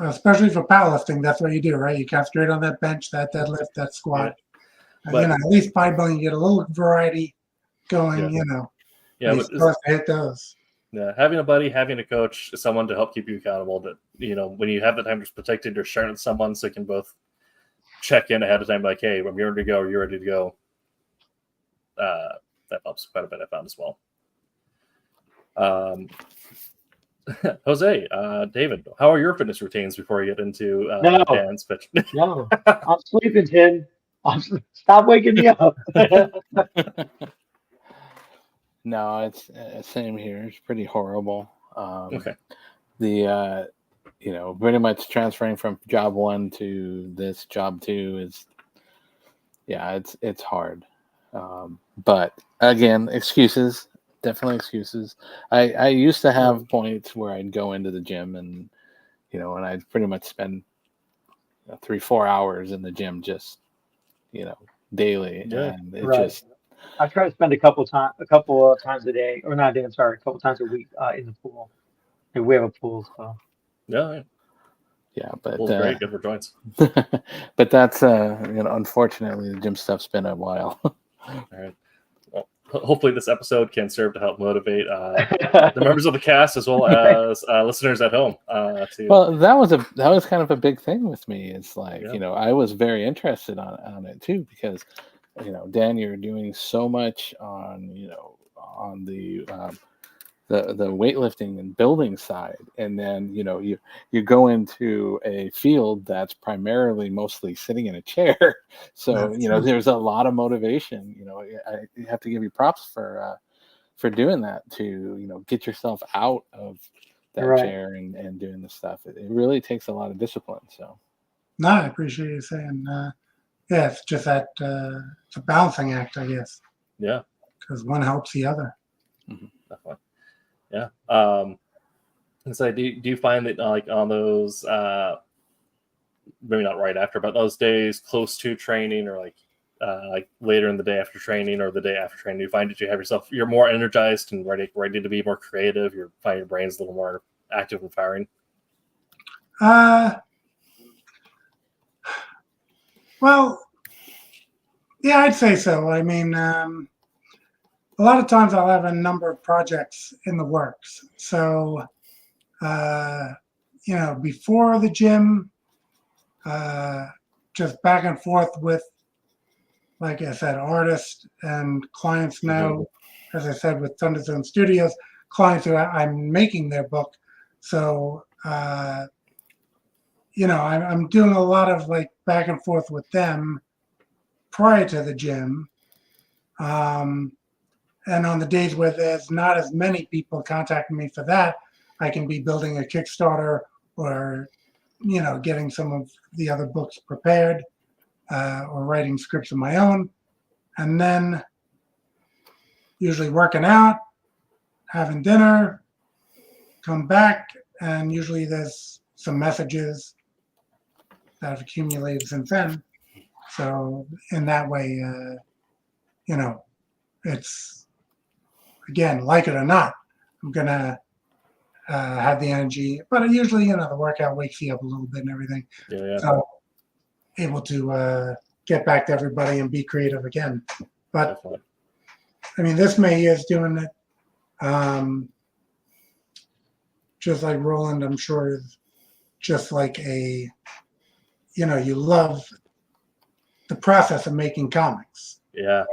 especially for powerlifting. That's what you do, right? You concentrate on that bench, that deadlift, that squat. Yeah. But, at least bodybuilding, you get a little variety going. Yeah, you're supposed to hit those. Yeah, having a buddy, having a coach, someone to help keep you accountable. That when you have the time to protect it, you're sharing it with someone, so you can both check in ahead of time. Like, hey, I'm ready to go. You're ready to go. That helps quite a bit. I found as well. Jose, David, how are your fitness routines before you get into Dan's pitch? No, I'm sleeping, Tim. Stop waking me up. No, it's same here. It's pretty horrible. Okay. The pretty much transferring from job 1 to this job 2 is, it's hard. But again, excuses. Definitely excuses. I used to have points where I'd go into the gym and I'd pretty much spend 3-4 hours in the gym just daily. Yeah, and it right. just I try to spend a couple of times a day, or not a day, I'm sorry, a couple times a week in the pool. And we have a pool, so. Yeah. But great, good for joints. but that's unfortunately the gym stuff's been a while. All right. Well, hopefully this episode can serve to help motivate the members of the cast as well as listeners at home. Well, that was kind of a big thing with me. It's like I was very interested on it too, because Dan, you're doing so much on the weightlifting and building side, and then you go into a field that's primarily mostly sitting in a chair. So there's a lot of motivation. I have to give you props for doing that, to get yourself out of that chair and doing the stuff. It really takes a lot of discipline. So no, I appreciate you saying it's just that it's a balancing act, I guess. Yeah, because one helps the other. Mm-hmm. Definitely. Yeah. And so do you find that like on those maybe not right after, but those days close to training, or like later in the day after training or the day after training, you find that you're more energized and ready to be more creative? You find your brain's a little more active and firing? Well, yeah, I'd say so. I mean, a lot of times I'll have a number of projects in the works. So, before the gym, just back and forth with, like I said, artists and clients now, as I said, with Thunderzone Studios, clients who I'm making their book. So, I'm doing a lot of like back and forth with them prior to the gym. And on the days where there's not as many people contacting me for that, I can be building a Kickstarter or, getting some of the other books prepared or writing scripts of my own. And then usually working out, having dinner, come back, and usually there's some messages that have accumulated since then. So in that way, it's, again, like it or not, I'm going to have the energy. But usually, the workout wakes you up a little bit and everything. Yeah. So able to get back to everybody and be creative again. But, Definitely. I mean, this May is doing it. Just like Roland, I'm sure, is just like you love the process of making comics. Yeah.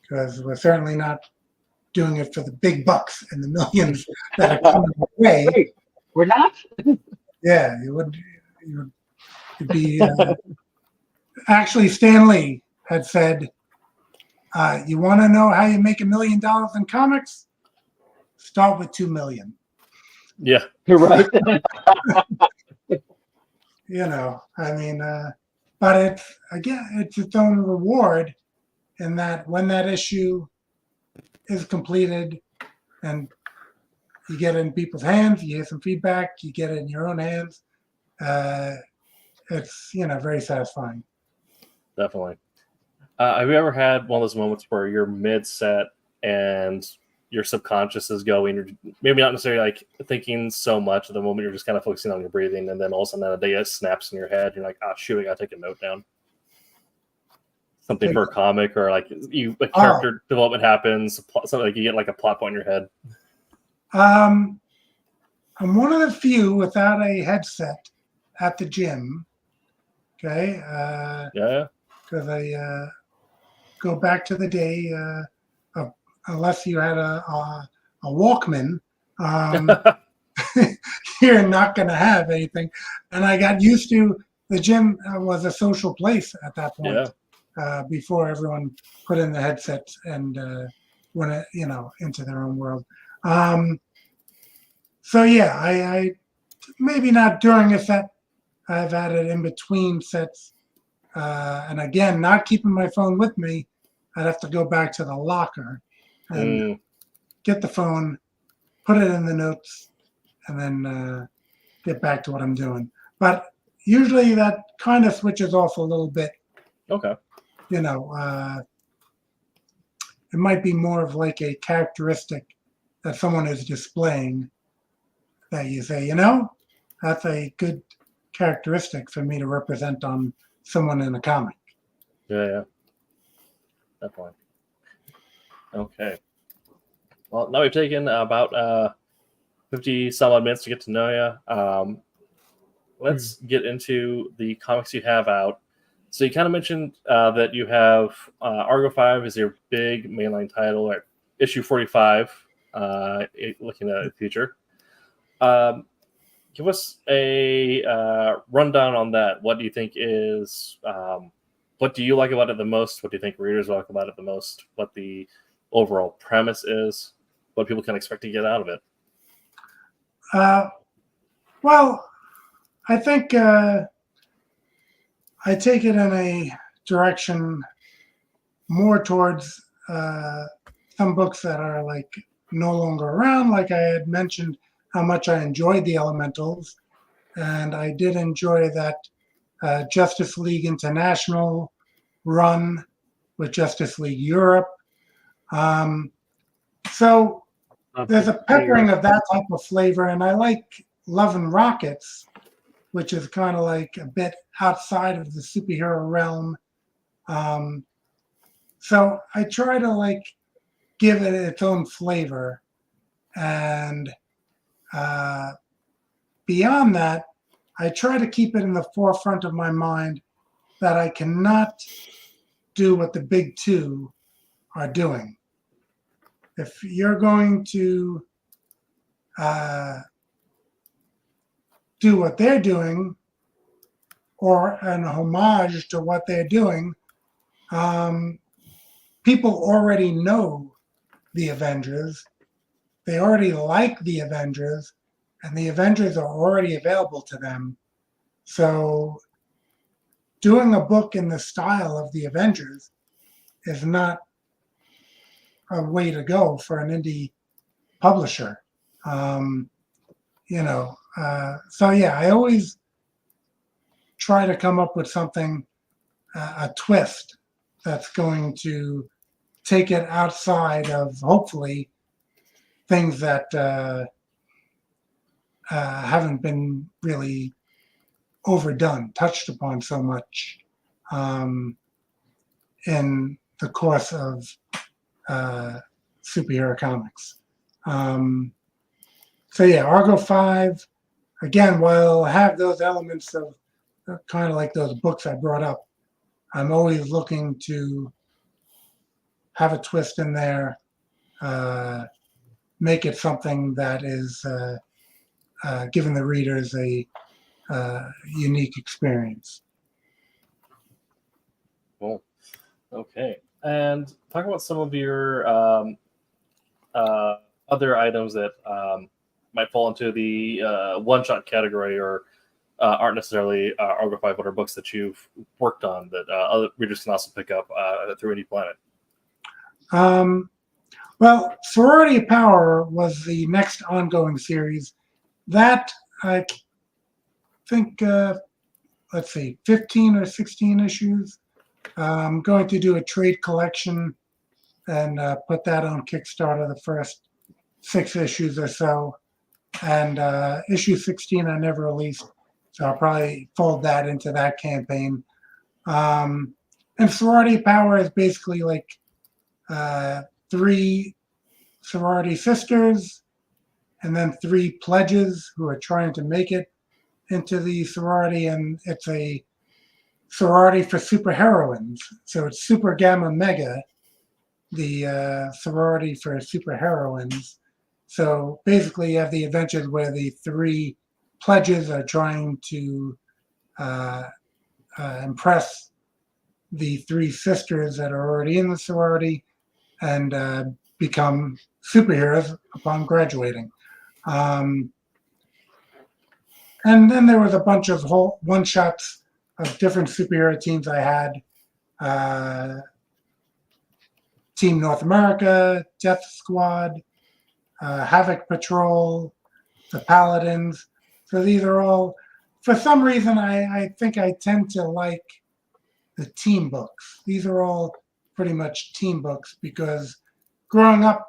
Because we're certainly not doing it for the big bucks and the millions that are coming our way. Wait, we're not? Yeah, you'd be. Actually, Stan Lee had said, you want to know how you make $1 million in comics? Start with 2 million. Yeah. You're right. But it's its own reward in that when that issue is completed and you get it in people's hands, you hear some feedback, you get it in your own hands, it's, very satisfying. Definitely. Have you ever had one of those moments where you're mid-set and your subconscious is going, or maybe not necessarily like thinking so much at the moment, you're just kind of focusing on your breathing, and then all of a sudden that idea snaps in your head, you're like, shoot, I gotta take a note down. Something for a comic, or like a character development happens, something like you get like a plot point in your head. I'm one of the few without a headset at the gym. Okay. Yeah. Because I go back to the day, unless you had a Walkman, you're not going to have anything. And I got used to the gym was a social place at that point. Yeah. Before everyone put in the headsets and went, into their own world. So yeah, I maybe not during a set. I've had it in between sets, and again, not keeping my phone with me. I'd have to go back to the locker and get the phone, put it in the notes, and then get back to what I'm doing. But usually that kind of switches off a little bit. Okay. It might be more of like a characteristic that someone is displaying that you say, that's a good characteristic for me to represent on someone in a comic. Yeah. Definitely. Okay. Well, now we've taken about 50 some odd minutes to get to know you. Let's get into the comics you have out. So you kind of mentioned that you have Argo 5 is your big mainline title at issue 45, looking at the future. Give us a rundown on that. What do you think is, what do you like about it the most? What do you think readers like about it the most? What the overall premise is? What people can expect to get out of it? Well, I think I take it in a direction more towards some books that are like no longer around. Like I had mentioned how much I enjoyed the Elementals, and I did enjoy that Justice League International run with Justice League Europe. So there's a peppering of that type of flavor, and I like Love and Rockets, which is kind of like a bit outside of the superhero realm. So I try to like give it its own flavor, and beyond that, I try to keep it in the forefront of my mind that I cannot do what the big two are doing. If you're going to do what they're doing, or an homage to what they're doing, people already know the Avengers. They already like the Avengers, and the Avengers are already available to them. So doing a book in the style of the Avengers is not a way to go for an indie publisher. So yeah, I always try to come up with something, a twist that's going to take it outside of, hopefully, things that haven't been really overdone, touched upon so much in the course of superhero comics. So yeah, Argo 5, again, while I have those elements of kind of like those books I brought up, I'm always looking to have a twist in there, make it something that is giving the readers a unique experience. Cool. Okay. And talk about some of your other items that might fall into the one-shot category, or aren't necessarily Argo 5, but are books that you've worked on that other readers can also pick up through Indie Planet. Well, Sorority of Power was the next ongoing series. That, I think, 15 or 16 issues. I'm going to do a trade collection and put that on Kickstarter, the first 6 issues or so. And issue 16 I never released, so I'll probably fold that into that campaign. And Sorority of Power is basically like 3 sorority sisters and then 3 pledges who are trying to make it into the sorority, and it's a sorority for superheroines. So it's Super Gamma Mega, the sorority for superheroines. So basically you have the adventures where the 3 pledges are trying to impress the 3 sisters that are already in the sorority and become superheroes upon graduating. And then there was a bunch of whole one-shots of different superhero teams I had. Team North America, Death Squad, Havoc Patrol, the Paladins. So these are all, for some reason, I think I tend to like the team books. These are all pretty much team books because growing up,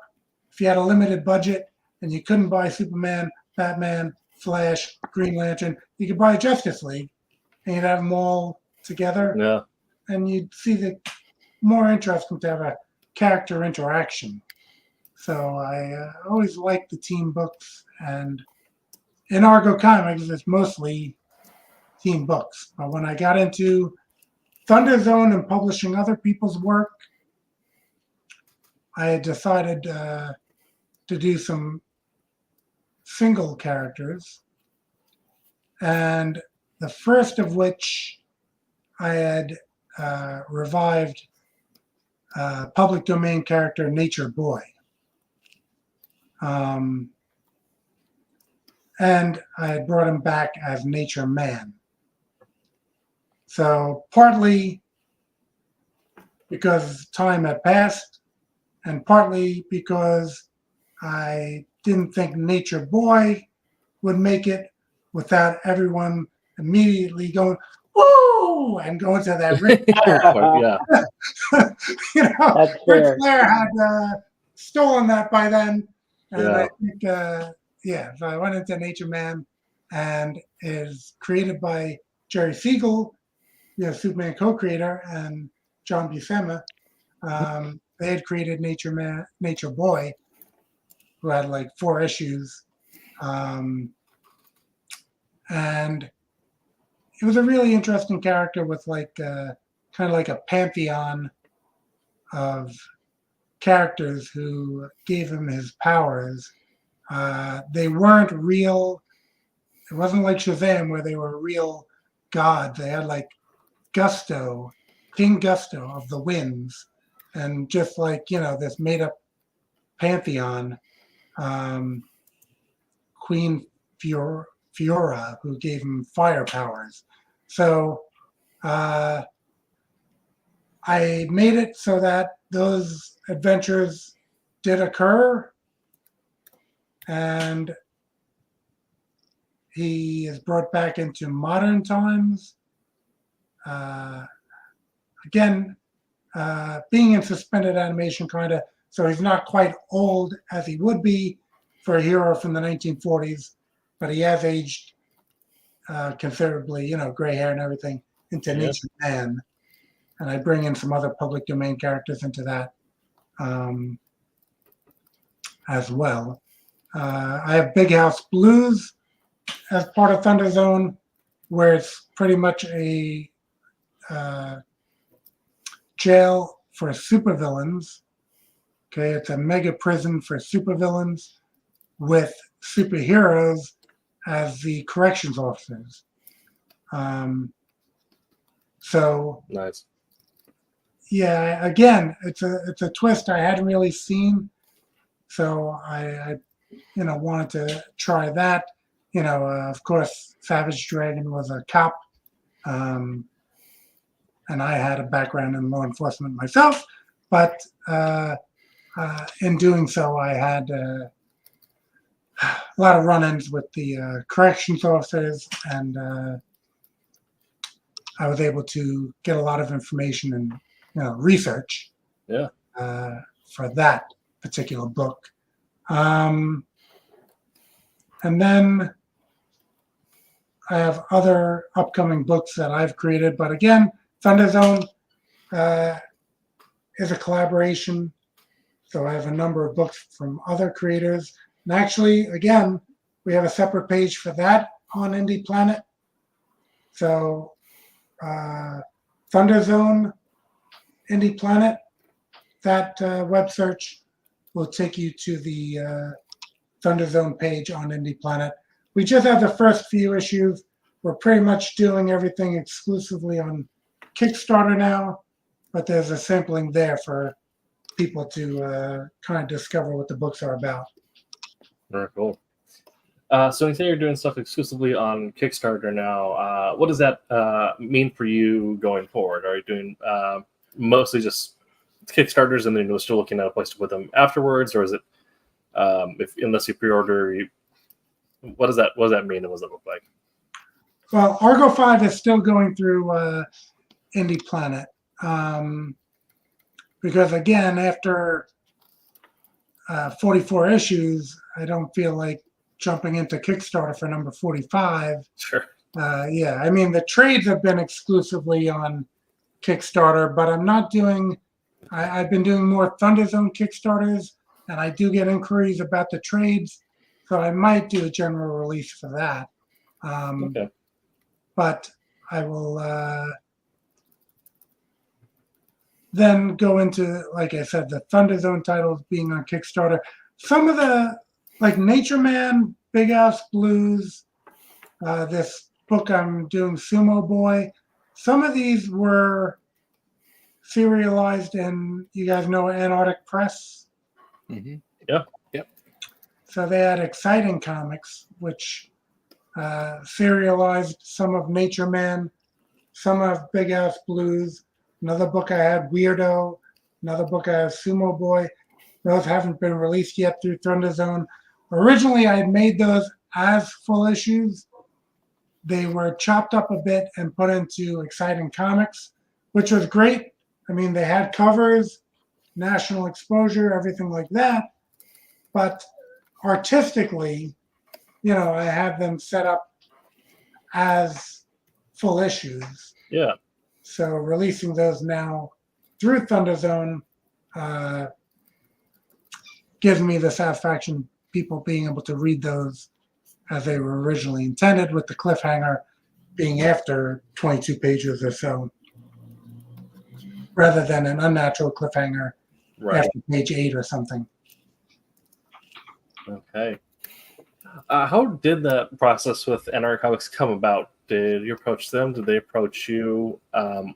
if you had a limited budget and you couldn't buy Superman, Batman, Flash, Green Lantern, you could buy Justice League and you'd have them all together. Yeah. And you'd see the more interesting to have a character interaction. So I always liked the team books, and in Argo Comics, it's mostly team books. But when I got into Thunderzone and publishing other people's work, I had decided to do some single characters, and the first of which I had revived public domain character Nature Boy. And I had brought him back as Nature Man. So partly because time had passed, and partly because I didn't think Nature Boy would make it without everyone immediately going, "Woo!" and going to that Ric Yeah. you know, That's Ric fair. Flair had stolen that by then. And I think, so I went into Nature Man, and is created by Jerry Siegel, Superman co-creator, and John Buscema. They had created Nature Boy, who had like 4 issues. And it was a really interesting character with like kind of like a pantheon of characters who gave him his powers. They weren't real. It wasn't like Shazam where they were real gods. They had like Gusto, King Gusto of the Winds, and just like, this made up pantheon. Queen Fiora, who gave him fire powers. So I made it so that those adventures did occur, and he is brought back into modern times. Again, being in suspended animation, kind of, so he's not quite old as he would be for a hero from the 1940s, but he has aged considerably, gray hair and everything, into Nature Man. And I bring in some other public domain characters into that as well. I have Big House Blues as part of Thunderzone, where it's pretty much a jail for supervillains. Okay, it's a mega prison for supervillains with superheroes as the corrections officers. So Nice. yeah, again, it's a twist I hadn't really seen, so I wanted to try that. Of course, Savage Dragon was a cop, and I had a background in law enforcement myself, but in doing so, I had a lot of run-ins with the corrections officers, and I was able to get a lot of information and research for that particular book. And then I have other upcoming books that I've created, but again, Thunderzone is a collaboration, so I have a number of books from other creators. And actually, again, we have a separate page for that on Indie Planet. So Thunderzone, Indie Planet, that web search will take you to the Thunderzone page on Indie Planet. We just have the first few issues. We're pretty much doing everything exclusively on Kickstarter now, but there's a sampling there for people to kind of discover what the books are about. Very cool. So you say you're doing stuff exclusively on Kickstarter now. What does that mean for you going forward? Are you doing mostly just Kickstarters and then you're still looking at a place to put them afterwards, or is it unless you pre-order? What does that mean, and what does that look like? Well, Argo 5 is still going through Indie Planet because again, after 44 issues, I don't feel like jumping into Kickstarter for number 45. Sure. Yeah, I mean, the trades have been exclusively on Kickstarter, but I'm not doing, I've been doing more Thunderzone Kickstarters, and I do get inquiries about the trades, so I might do a general release for that. Okay. But I will then go into, like I said, the Thunderzone titles being on Kickstarter. Some of the, like Nature Man, Big House Blues, this book I'm doing, Sumo Boy, some of these were serialized in, you guys know Antarctic Press? Mm-hmm. Yeah. Yep. So they had Exciting Comics, which serialized some of Nature Man, some of Big House Blues. Another book I had, Weirdo. Another book I have, Sumo Boy. Those haven't been released yet through Thunderzone. Originally, I had made those as full issues. They were chopped up a bit and put into Exciting Comics, which was great. I mean, they had covers, national exposure, everything like that. But artistically, I have them set up as full issues. Yeah. So releasing those now through Thunderzone gives me the satisfaction people being able to read those as they were originally intended, with the cliffhanger being after 22 pages or so, rather than an unnatural cliffhanger after page 8 or something. Okay. How did that process with NR Comics come about? Did you approach them? Did they approach you? How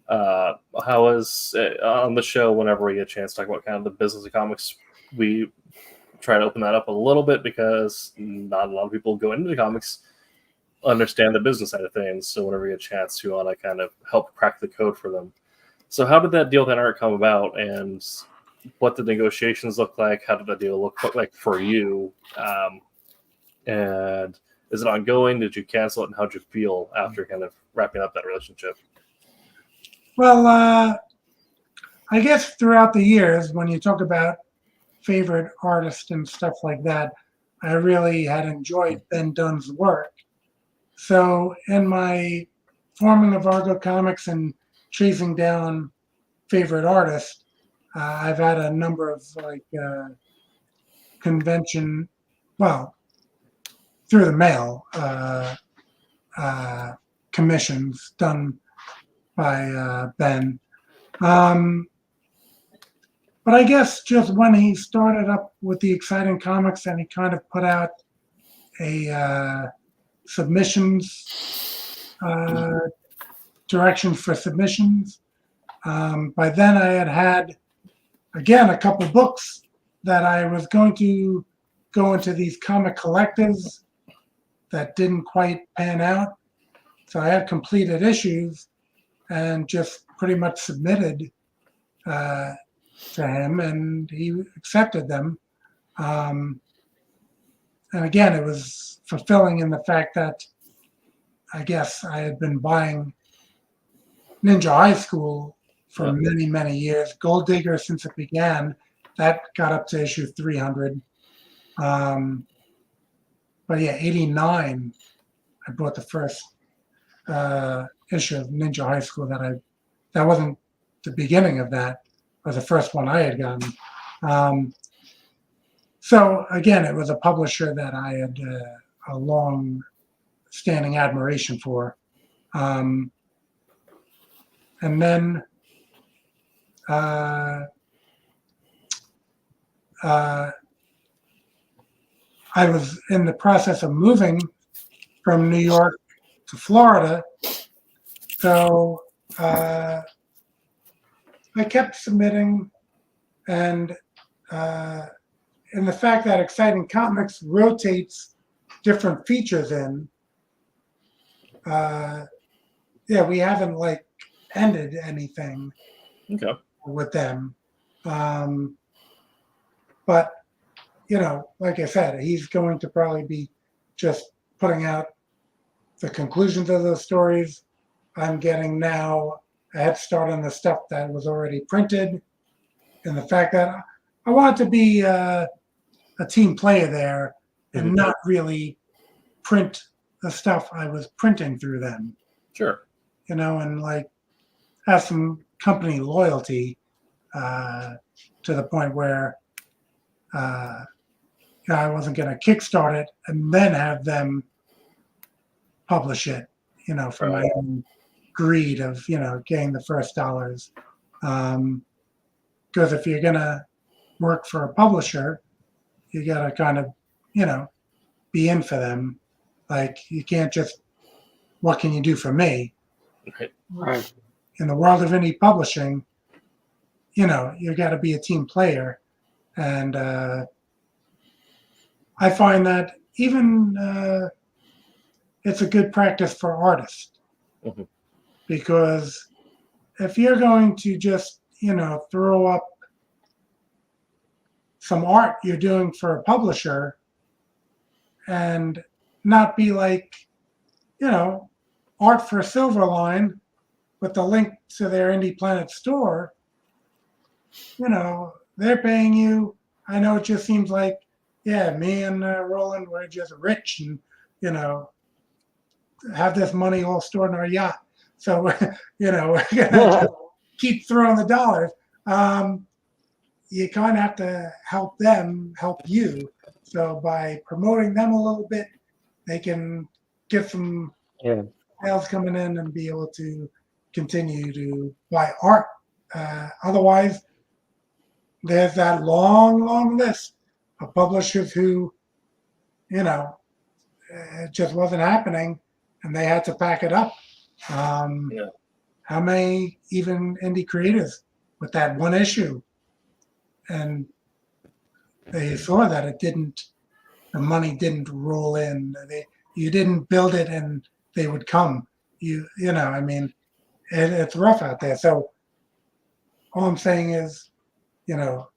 was on the show, whenever we get a chance to talk about kind of the business of comics, we try to open that up a little bit because not a lot of people go into the comics understand the business side of things. So whenever we get a chance, we want to kind of help crack the code for them. So how did that deal with NR come about, and what did negotiations look like? How did that deal look like for you? And is it ongoing? Did you cancel it? And how did you feel after kind of wrapping up that relationship? Well, I guess throughout the years, when you talk about favorite artists and stuff like that, I really had enjoyed Ben Dunn's work. So in my forming of Argo Comics and chasing down favorite artists, I've had a number of convention, well, through the mail, commissions done by Ben. But I guess just when he started up with the Exciting Comics and he kind of put out a submissions directions for submissions, by then I had again a couple books that I was going to go into these comic collectives that didn't quite pan out. So I had completed issues and just pretty much submitted to him, and he accepted them. And again, it was fulfilling in the fact that I guess I had been buying Ninja High School for many, many years. Gold Digger since it began. That got up to issue 300. But yeah, 89, I bought the first issue of Ninja High School that wasn't the beginning of that, was the first one I had gotten. So again, it was a publisher that I had a long standing admiration for. And then I was in the process of moving from New York to Florida. So I kept submitting, and in the fact that Exciting Comics rotates different features in, we haven't ended anything with them. But, like I said, he's going to probably be just putting out the conclusions of those stories. I'm getting now a head start on the stuff that was already printed, and the fact that I wanted to be a team player there and not really print the stuff I was printing through them. Sure. And have some company loyalty to the point where I wasn't going to kickstart it and then have them publish it, for my own greed of, getting the first dollars. Because if you're going to work for a publisher, you got to kind of, be in for them. You can't just, what can you do for me? Right. In the world of indie publishing, you got to be a team player. And I find that even it's a good practice for artists. Because if you're going to just, throw up some art you're doing for a publisher and not be Art for Silverline with the link to their Indie Planet store, they're paying you. I know it just seems like yeah, me and Roland were just rich and, you know, have this money all stored in our yacht. So, you know, we're going to just keep throwing the dollars. You kind of have to help them help you. So by promoting them a little bit, they can get some sales coming in and be able to continue to buy art. Otherwise, there's that long list of publishers who, you know, it just wasn't happening and they had to pack it up. How many even indie creators with that one issue? And they saw that the money didn't roll in. You didn't build it and they would come. You know, I mean, it's rough out there. So all I'm saying is, you know,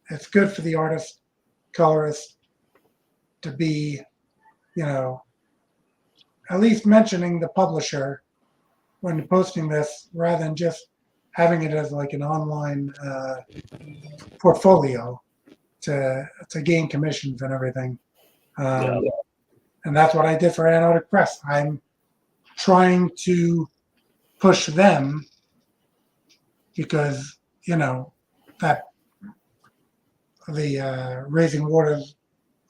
it's good for the artist, colorist to be, you know, at least mentioning the publisher when you're posting this rather than just having it as like an online portfolio to gain commissions and everything. And that's what I did for Anodic Press. I'm trying to push them because, you know, that the raising waters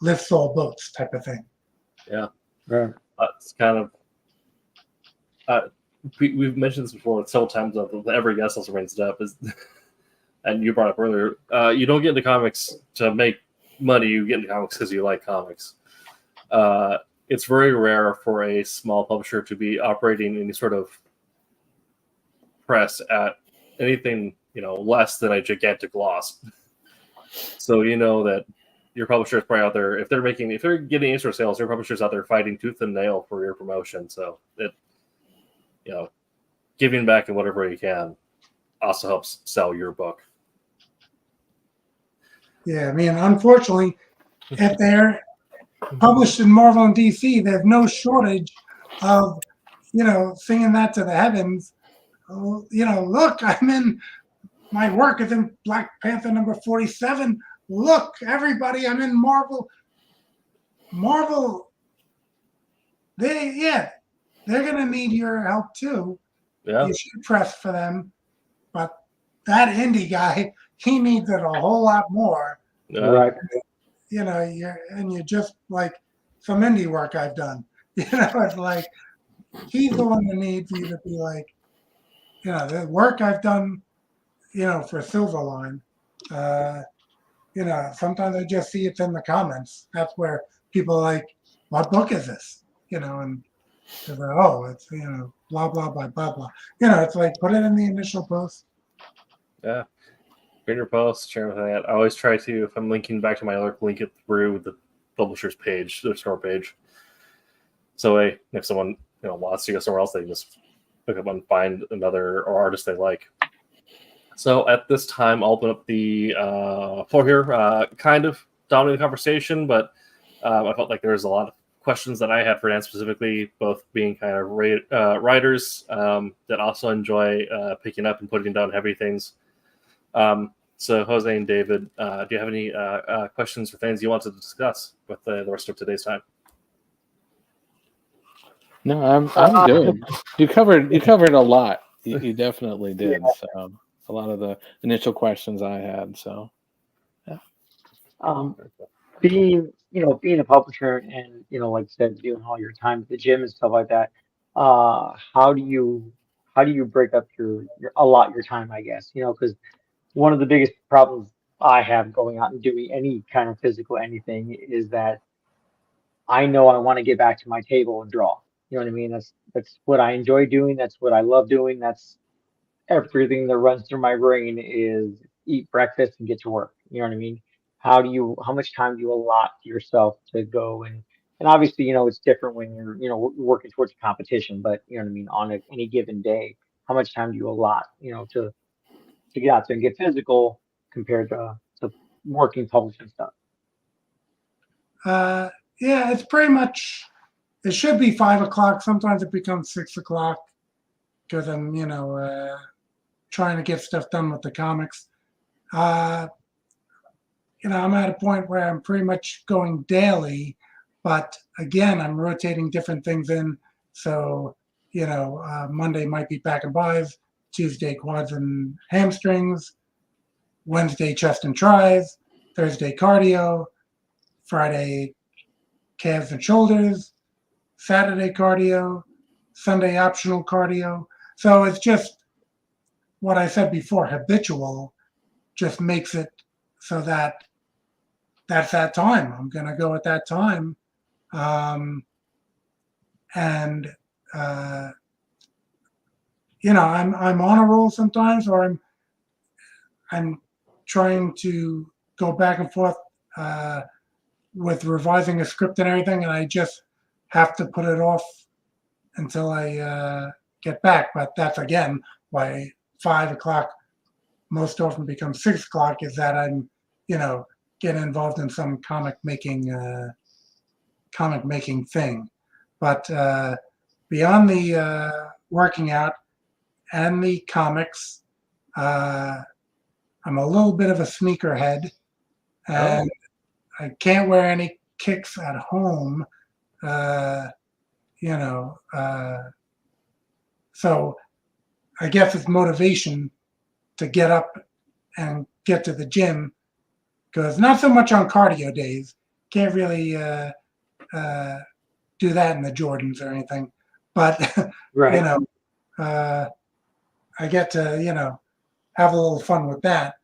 lifts all boats type of thing. Yeah. It's kind of we've mentioned this before several times. Every guest also brings it up is, and you brought up earlier. You don't get into comics to make money. You get into comics because you like comics. It's very rare for a small publisher to be operating any sort of press at anything, you know, less than a gigantic loss. So you know that your publisher is probably out there. If they're getting any sort of sales, your publisher's out there fighting tooth and nail for your promotion. So it, you know, giving back in whatever you can also helps sell your book. Yeah, I mean, unfortunately, if they're published in Marvel and DC, there's no shortage of, you know, singing that to the heavens. Oh, you know, look, my work is in Black Panther number 47. Look, everybody, I'm in Marvel. They're going to need your help too. Yeah. You should press for them. But that indie guy, he needs it a whole lot more. Right. You know, you're just like some indie work I've done. You know, it's like he's the one that needs you to be like, you know, the work I've done, you know, for Silverline. You know, sometimes I just see it's in the comments. That's where people are like, what book is this? You know, and they're like, oh, it's, you know, blah, blah, blah, blah, blah. You know, it's like, put it in the initial post. Yeah. Create your post, share with that. I always try to, if I'm linking back to my alert, link it through the publisher's page, their store page. So if someone, you know, wants to go somewhere else, they can just pick up and find another or artist they like. So at this time, I'll open up the floor here, kind of dominating the conversation, but I felt like there was a lot of questions that I had for Dan specifically, both being kind of writers that also enjoy picking up and putting down heavy things. So Jose and David, do you have any questions or things you want to discuss with the rest of today's time? No, I'm good. You covered a lot. You definitely did. So a lot of the initial questions I had. So yeah. Being a publisher and, you know, like I said, doing all your time at the gym and stuff like that, how do you break up your time, I guess, you know, because one of the biggest problems I have going out and doing any kind of physical anything is that I know I want to get back to my table and draw. You know what I mean? That's what I enjoy doing. That's what I love doing. That's everything that runs through my brain is eat breakfast and get to work. You know what I mean? How much time do you allot yourself to go and obviously, you know, it's different when you're, you know, working towards a competition, but you know what I mean? On any given day, how much time do you allot, you know, to get out there and get physical compared to working publishing stuff? Yeah, it's pretty much, it should be 5 o'clock. Sometimes it becomes 6 o'clock because I'm, you know, trying to get stuff done with the comics. I'm at a point where I'm pretty much going daily, but again, I'm rotating different things in. So, Monday might be back and buys, Tuesday quads and hamstrings, Wednesday chest and tries, Thursday cardio, Friday calves and shoulders, Saturday cardio, Sunday optional cardio. So it's just what I said before, habitual just makes it so that that's that time. I'm going to go at that time. And I'm on a roll sometimes, or I'm trying to go back and forth with revising a script and everything, and I just have to put it off until I get back. But that's again why 5 o'clock most often becomes 6 o'clock, is that I'm getting involved in some comic making thing. But beyond the working out and the comics, I'm a little bit of a sneakerhead, and I can't wear any kicks at home. So I guess it's motivation to get up and get to the gym, because not so much on cardio days. Can't really do that in the Jordans or anything. But Right. I get to have a little fun with that,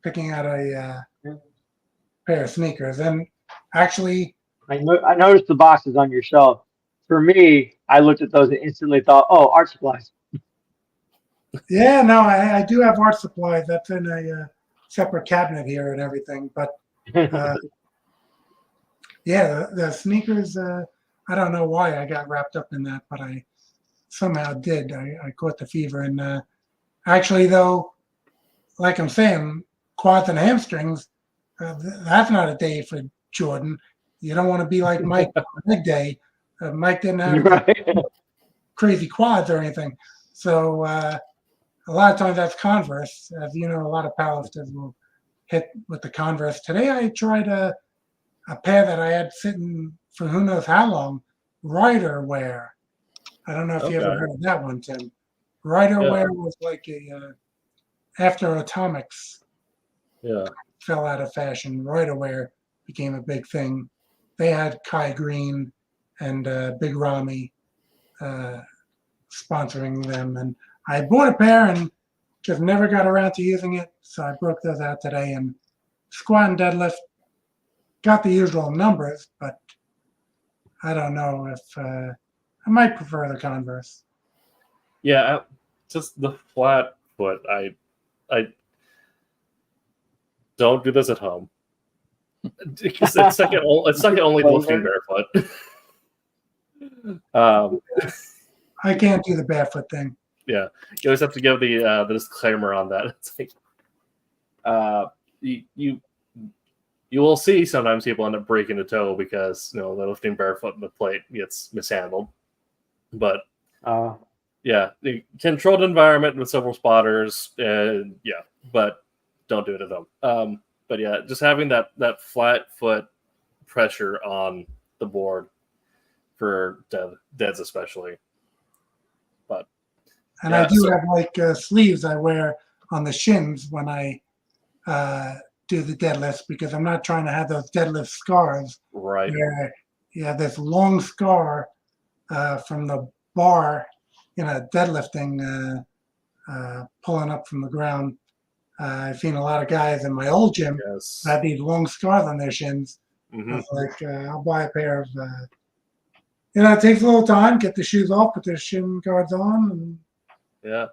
picking out a pair of sneakers. And actually, I noticed the boxes on your shelf. For me, I looked at those and instantly thought, "Oh, art supplies." yeah, no, I do have art supplies. That's in a separate cabinet here and everything. But yeah, the sneakers, I don't know why I got wrapped up in that, but I somehow did. I caught the fever. And actually, though, like I'm saying, quads and hamstrings, that's not a day for Jordan. You don't want to be like Mike on a big day. Mike didn't have Right. crazy quads or anything. So a lot of times that's Converse. As you know, a lot of powerlifters will hit with the Converse. Today I tried a pair that I had sitting for who knows how long, Rider Wear. I don't know if you ever heard of that one, Tim. Rider Wear was like after Atomics fell out of fashion, Rider Wear became a big thing. They had Kai Green and Big Ramy sponsoring them, and I bought a pair and just never got around to using it, so I broke those out today. And squat and deadlift got the usual numbers, but I don't know if I might prefer the Converse. Yeah, just the flat foot. I don't do this at home. It's second only to lifting barefoot. I can't do the barefoot thing. Yeah, you always have to give the disclaimer on that. It's like you will see sometimes people end up breaking a toe because they're lifting barefoot and the plate gets mishandled. But yeah, the controlled environment with several spotters, but don't do it at home. But yeah, just having that flat foot pressure on the board for deads especially. But and I do have like sleeves I wear on the shins when I do the deadlifts, because I'm not trying to have those deadlift scars. Right. Where you have this long scar from the bar, deadlifting, pulling up from the ground. I've seen a lot of guys in my old gym have these long scars on their shins. Mm-hmm. I was like, I'll buy a pair of, it takes a little time, get the shoes off, put the shin guards on. And... Yeah.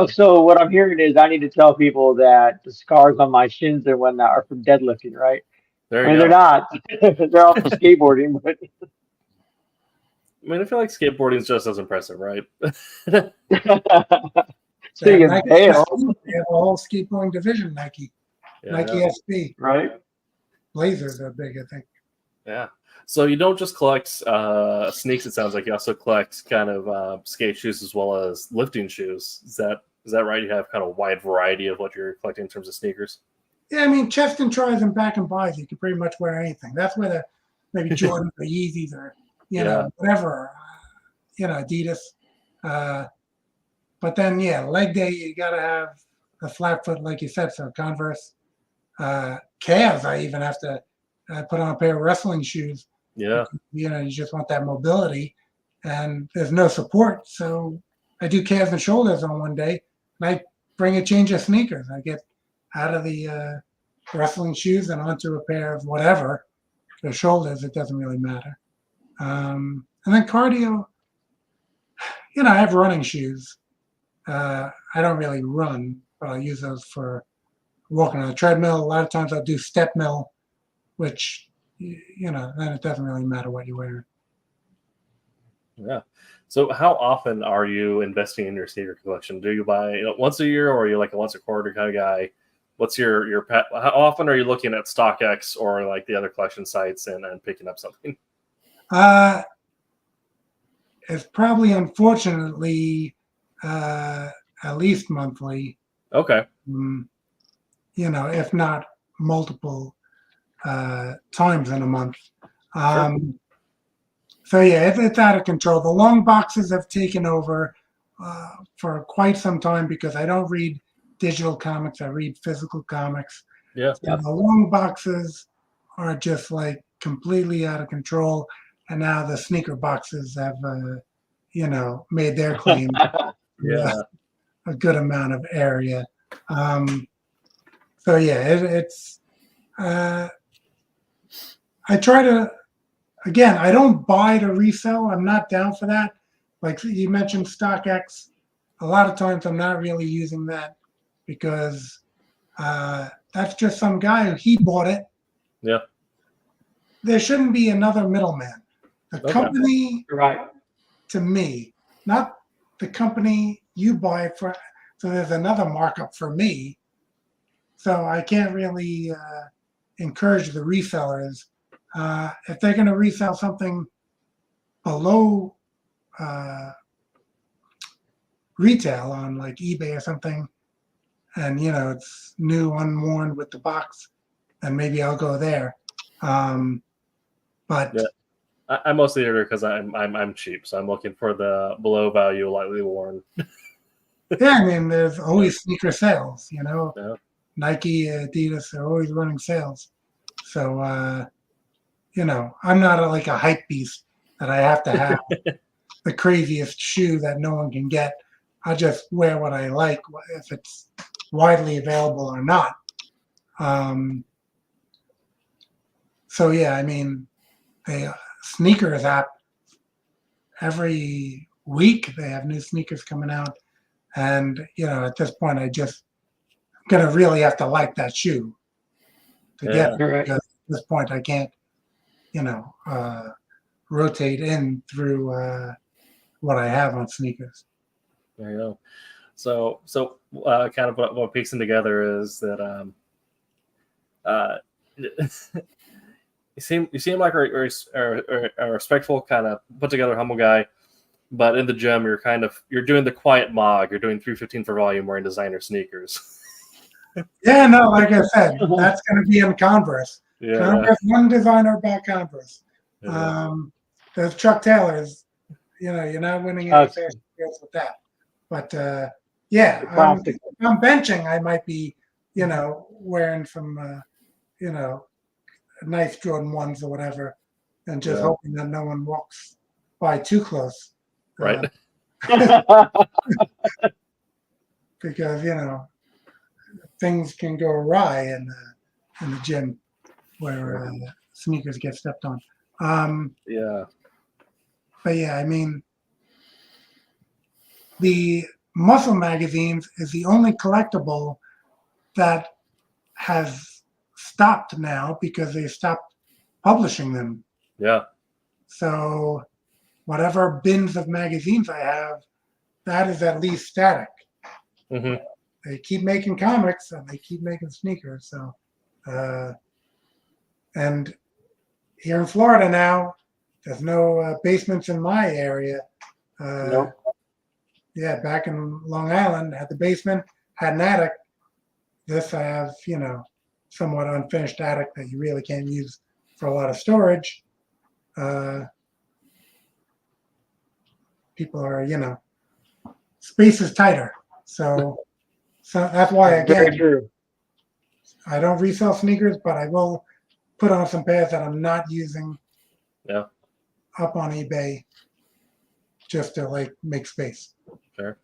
So what I'm hearing is I need to tell people that the scars on my shins and whatnot are from deadlifting, right? They're not. They're all from skateboarding. But... I feel like skateboarding is just as impressive, right? They have a whole skateboarding division, Nike. Nike SB. Right. Blazers are big, I think. Yeah. So you don't just collect sneaks, it sounds like. You also collect kind of skate shoes as well as lifting shoes. Is that right? You have kind of a wide variety of what you're collecting in terms of sneakers? Yeah, I mean, chest and tries and back and buys, you can pretty much wear anything. That's where the maybe Jordans or Yeezys or whatever, Adidas. But then leg day you gotta have a flat foot, like you said. So Converse, calves. I even have to put on a pair of wrestling shoes. Yeah. You just want that mobility, and there's no support. So I do calves and shoulders on one day, and I bring a change of sneakers. I get out of the wrestling shoes and onto a pair of whatever. The shoulders, it doesn't really matter. And then cardio, I have running shoes. I don't really run, but I'll use those for walking on the treadmill. A lot of times I'll do step mill, which, then it doesn't really matter what you wear. Yeah. So how often are you investing in your sneaker collection? Do you buy once a year, or are you like a once a quarter kind of guy? What's your how often are you looking at StockX or like the other collection sites and picking up something? It's probably, unfortunately, at least monthly. Okay. If not multiple times in a month. Sure. So it's out of control. The long boxes have taken over for quite some time because I don't read digital comics. I read physical comics. Yeah. So the long boxes are just like completely out of control. And now the sneaker boxes have, made their claim. Yeah. A good amount of area. It's. I try to. Again, I don't buy to resell. I'm not down for that. Like you mentioned, StockX. A lot of times, I'm not really using that because that's just some guy he bought it. Yeah. There shouldn't be another middleman. The company, Right. to me, not the company you buy for. So there's another markup for me. So I can't really encourage the resellers. If they're going to resell something below retail on like eBay or something, and it's new, unworn with the box, and maybe I'll go there. But yeah. I'm mostly here because I'm cheap, so I'm looking for the below value, lightly worn. yeah, I mean, there's always sneaker sales. Yeah. Nike, Adidas are always running sales. So I'm not like a hype beast that I have to have the craziest shoe that no one can get. I just wear what I like, if it's widely available or not. I mean, the sneakers app, every week they have new sneakers coming out. And, at this point, I'm going to really have to like that shoe to get it. Right. Because at this point, I can't, rotate in through what I have on sneakers. There you go. So kind of what piecing together is that you seem like a respectful, kind of put together, humble guy, but in the gym you're doing the quiet mog. You're doing 315 for volume, wearing designer sneakers. Yeah, no, like I said, that's going to be in Converse. Yeah. Converse, one designer about Converse. Yeah. There's Chuck Taylor's. You're not winning any fair deals with that. But I'm benching. I might be, wearing some, nice Jordan 1s or whatever, and just hoping that no one walks by too close. Right. Because things can go awry in the gym where sneakers get stepped on. But I mean, the Muscle magazines is the only collectible that has stopped now because they stopped publishing them. Yeah. So whatever bins of magazines I have, that is at least static. Mm-hmm. They keep making comics and they keep making sneakers. So, and here in Florida now, there's no basements in my area. Nope. Yeah, back in Long Island, had the basement, had an attic. This I have, somewhat unfinished attic that you really can't use for a lot of storage, people are, space is tighter. So that's why, Very again, true. I don't resell sneakers, but I will put on some pairs that I'm not using Yeah. up on eBay just to like make space. Sure.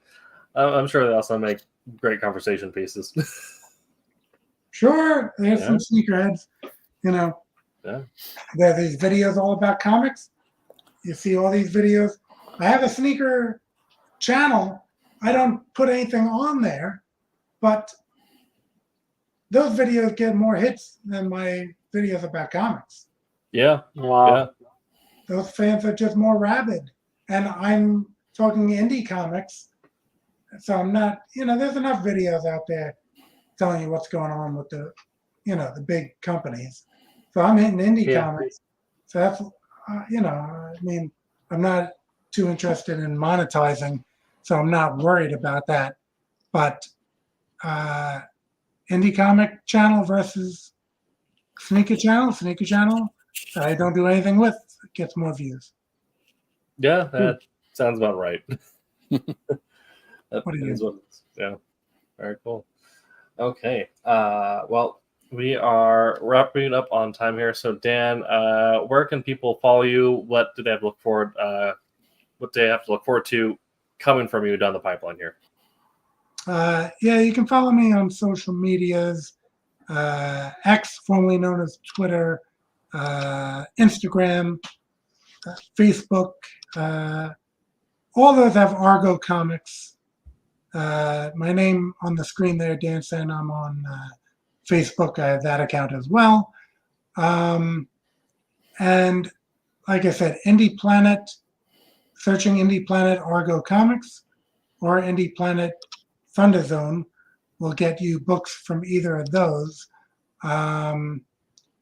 I'm sure they also make great conversation pieces. Sure, there's Yeah. some sneakerheads, Yeah. There are these videos all about comics. You see all these videos. I have a sneaker channel. I don't put anything on there, but those videos get more hits than my videos about comics. Yeah. Wow. Yeah. Those fans are just more rabid. And I'm talking indie comics. So I'm not, there's enough videos out there telling you what's going on with the big companies. So I'm hitting indie Yeah. comics. So that's, I'm not too interested in monetizing, so I'm not worried about that. But indie comic channel versus sneaker channel, I don't do anything with, gets more views. Yeah. That sounds about right. What do you do? Yeah. Very cool. Okay. Well, we are wrapping up on time here. So, Dan, where can people follow you? What do they have to look forward? What do they have to look forward to coming from you down the pipeline here? You can follow me on social medias, X, formerly known as Twitter, Instagram, Facebook. All those have Argo Comics. My name on the screen there, Dan Sehn. I'm on Facebook. I have that account as well. And like I said, Indie Planet, searching Indie Planet Argo Comics or Indie Planet Thunderzone will get you books from either of those. And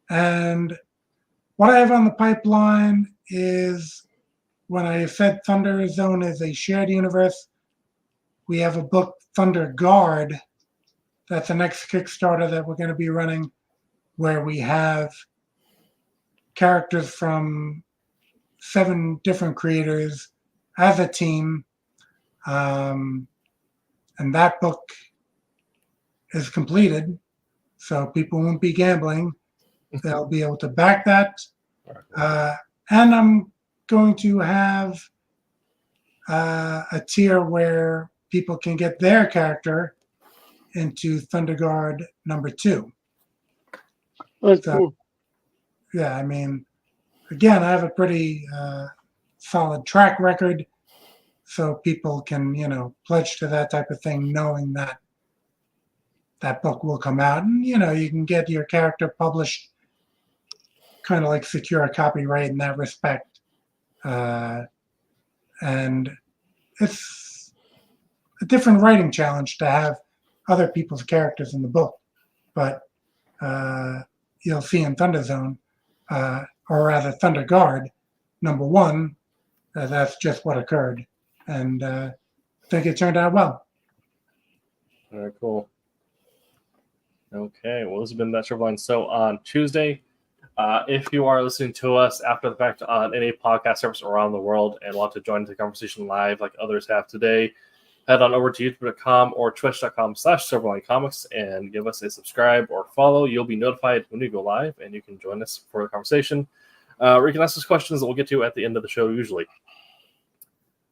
what I have on the pipeline is, when I said Thunderzone is a shared universe, we have a book, Thunder Guard. That's the next Kickstarter that we're going to be running, where we have characters from 7 different creators as a team. And that book is completed, so people won't be gambling. They'll be able to back that. And I'm going to have a tier where people can get their character into Thunder Guard #2. That's So, cool. yeah, again, I have a pretty solid track record, so people can, pledge to that type of thing, knowing that that book will come out, and you can get your character published, kind of like secure a copyright in that respect. And it's a different writing challenge to have other people's characters in the book, but you'll see in Thunderzone, or rather Thunder Guard #1, that's just what occurred, and I think it turned out well. Very cool. Okay, well, this has been That Silverline Show on Tuesday. If you are listening to us after the fact on any podcast service around the world and want to join the conversation live like others have today, head on over to youtube.com or twitch.com/SilverlineComics and give us a subscribe or follow. You'll be notified when we go live, and you can join us for the conversation. Or you can ask us questions that we'll get to at the end of the show usually.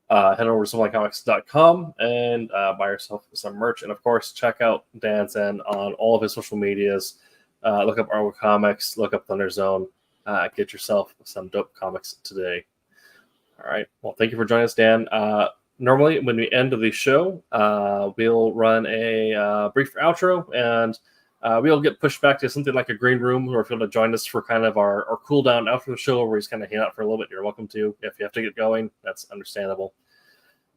Head over to silverlinecomics.com and buy yourself some merch. And, of course, check out Dan Sehn on all of his social medias. Look up Argo Comics, look up Thunderzone. Get yourself some dope comics today. All right. Well, thank you for joining us, Dan. Normally, when we end the show, we'll run a brief outro, and we'll get pushed back to something like a green room, or if you want to join us for kind of our cool down after the show, where we just kind of hang out for a little bit, you're welcome to. If you have to get going, that's understandable.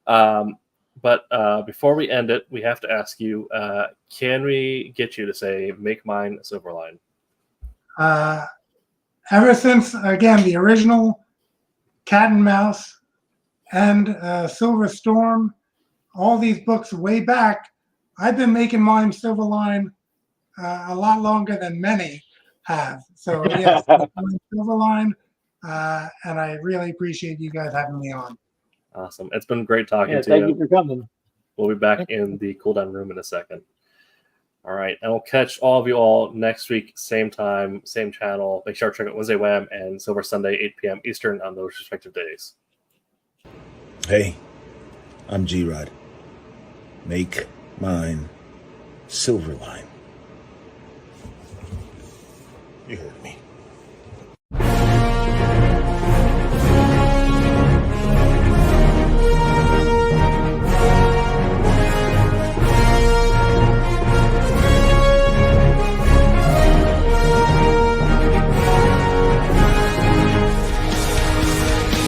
But before we end it, we have to ask you, can we get you to say, "Make mine Silverline"? Ever since, again, the original Cat and Mouse and Silver Storm, all these books way back, I've been making mine Silverline a lot longer than many have. So yes, Silverline, and I really appreciate you guys having me on. Awesome. It's been great talking Yeah, to thank you. you for coming. We'll be back in the cool down room in a second. All right. And we'll catch all of you all next week, same time, same channel. Make sure to check out Wednesday Wham and Silver Sunday, 8 p.m. Eastern on those respective days. Hey, I'm G-Rod. Make mine Silverline. You heard me.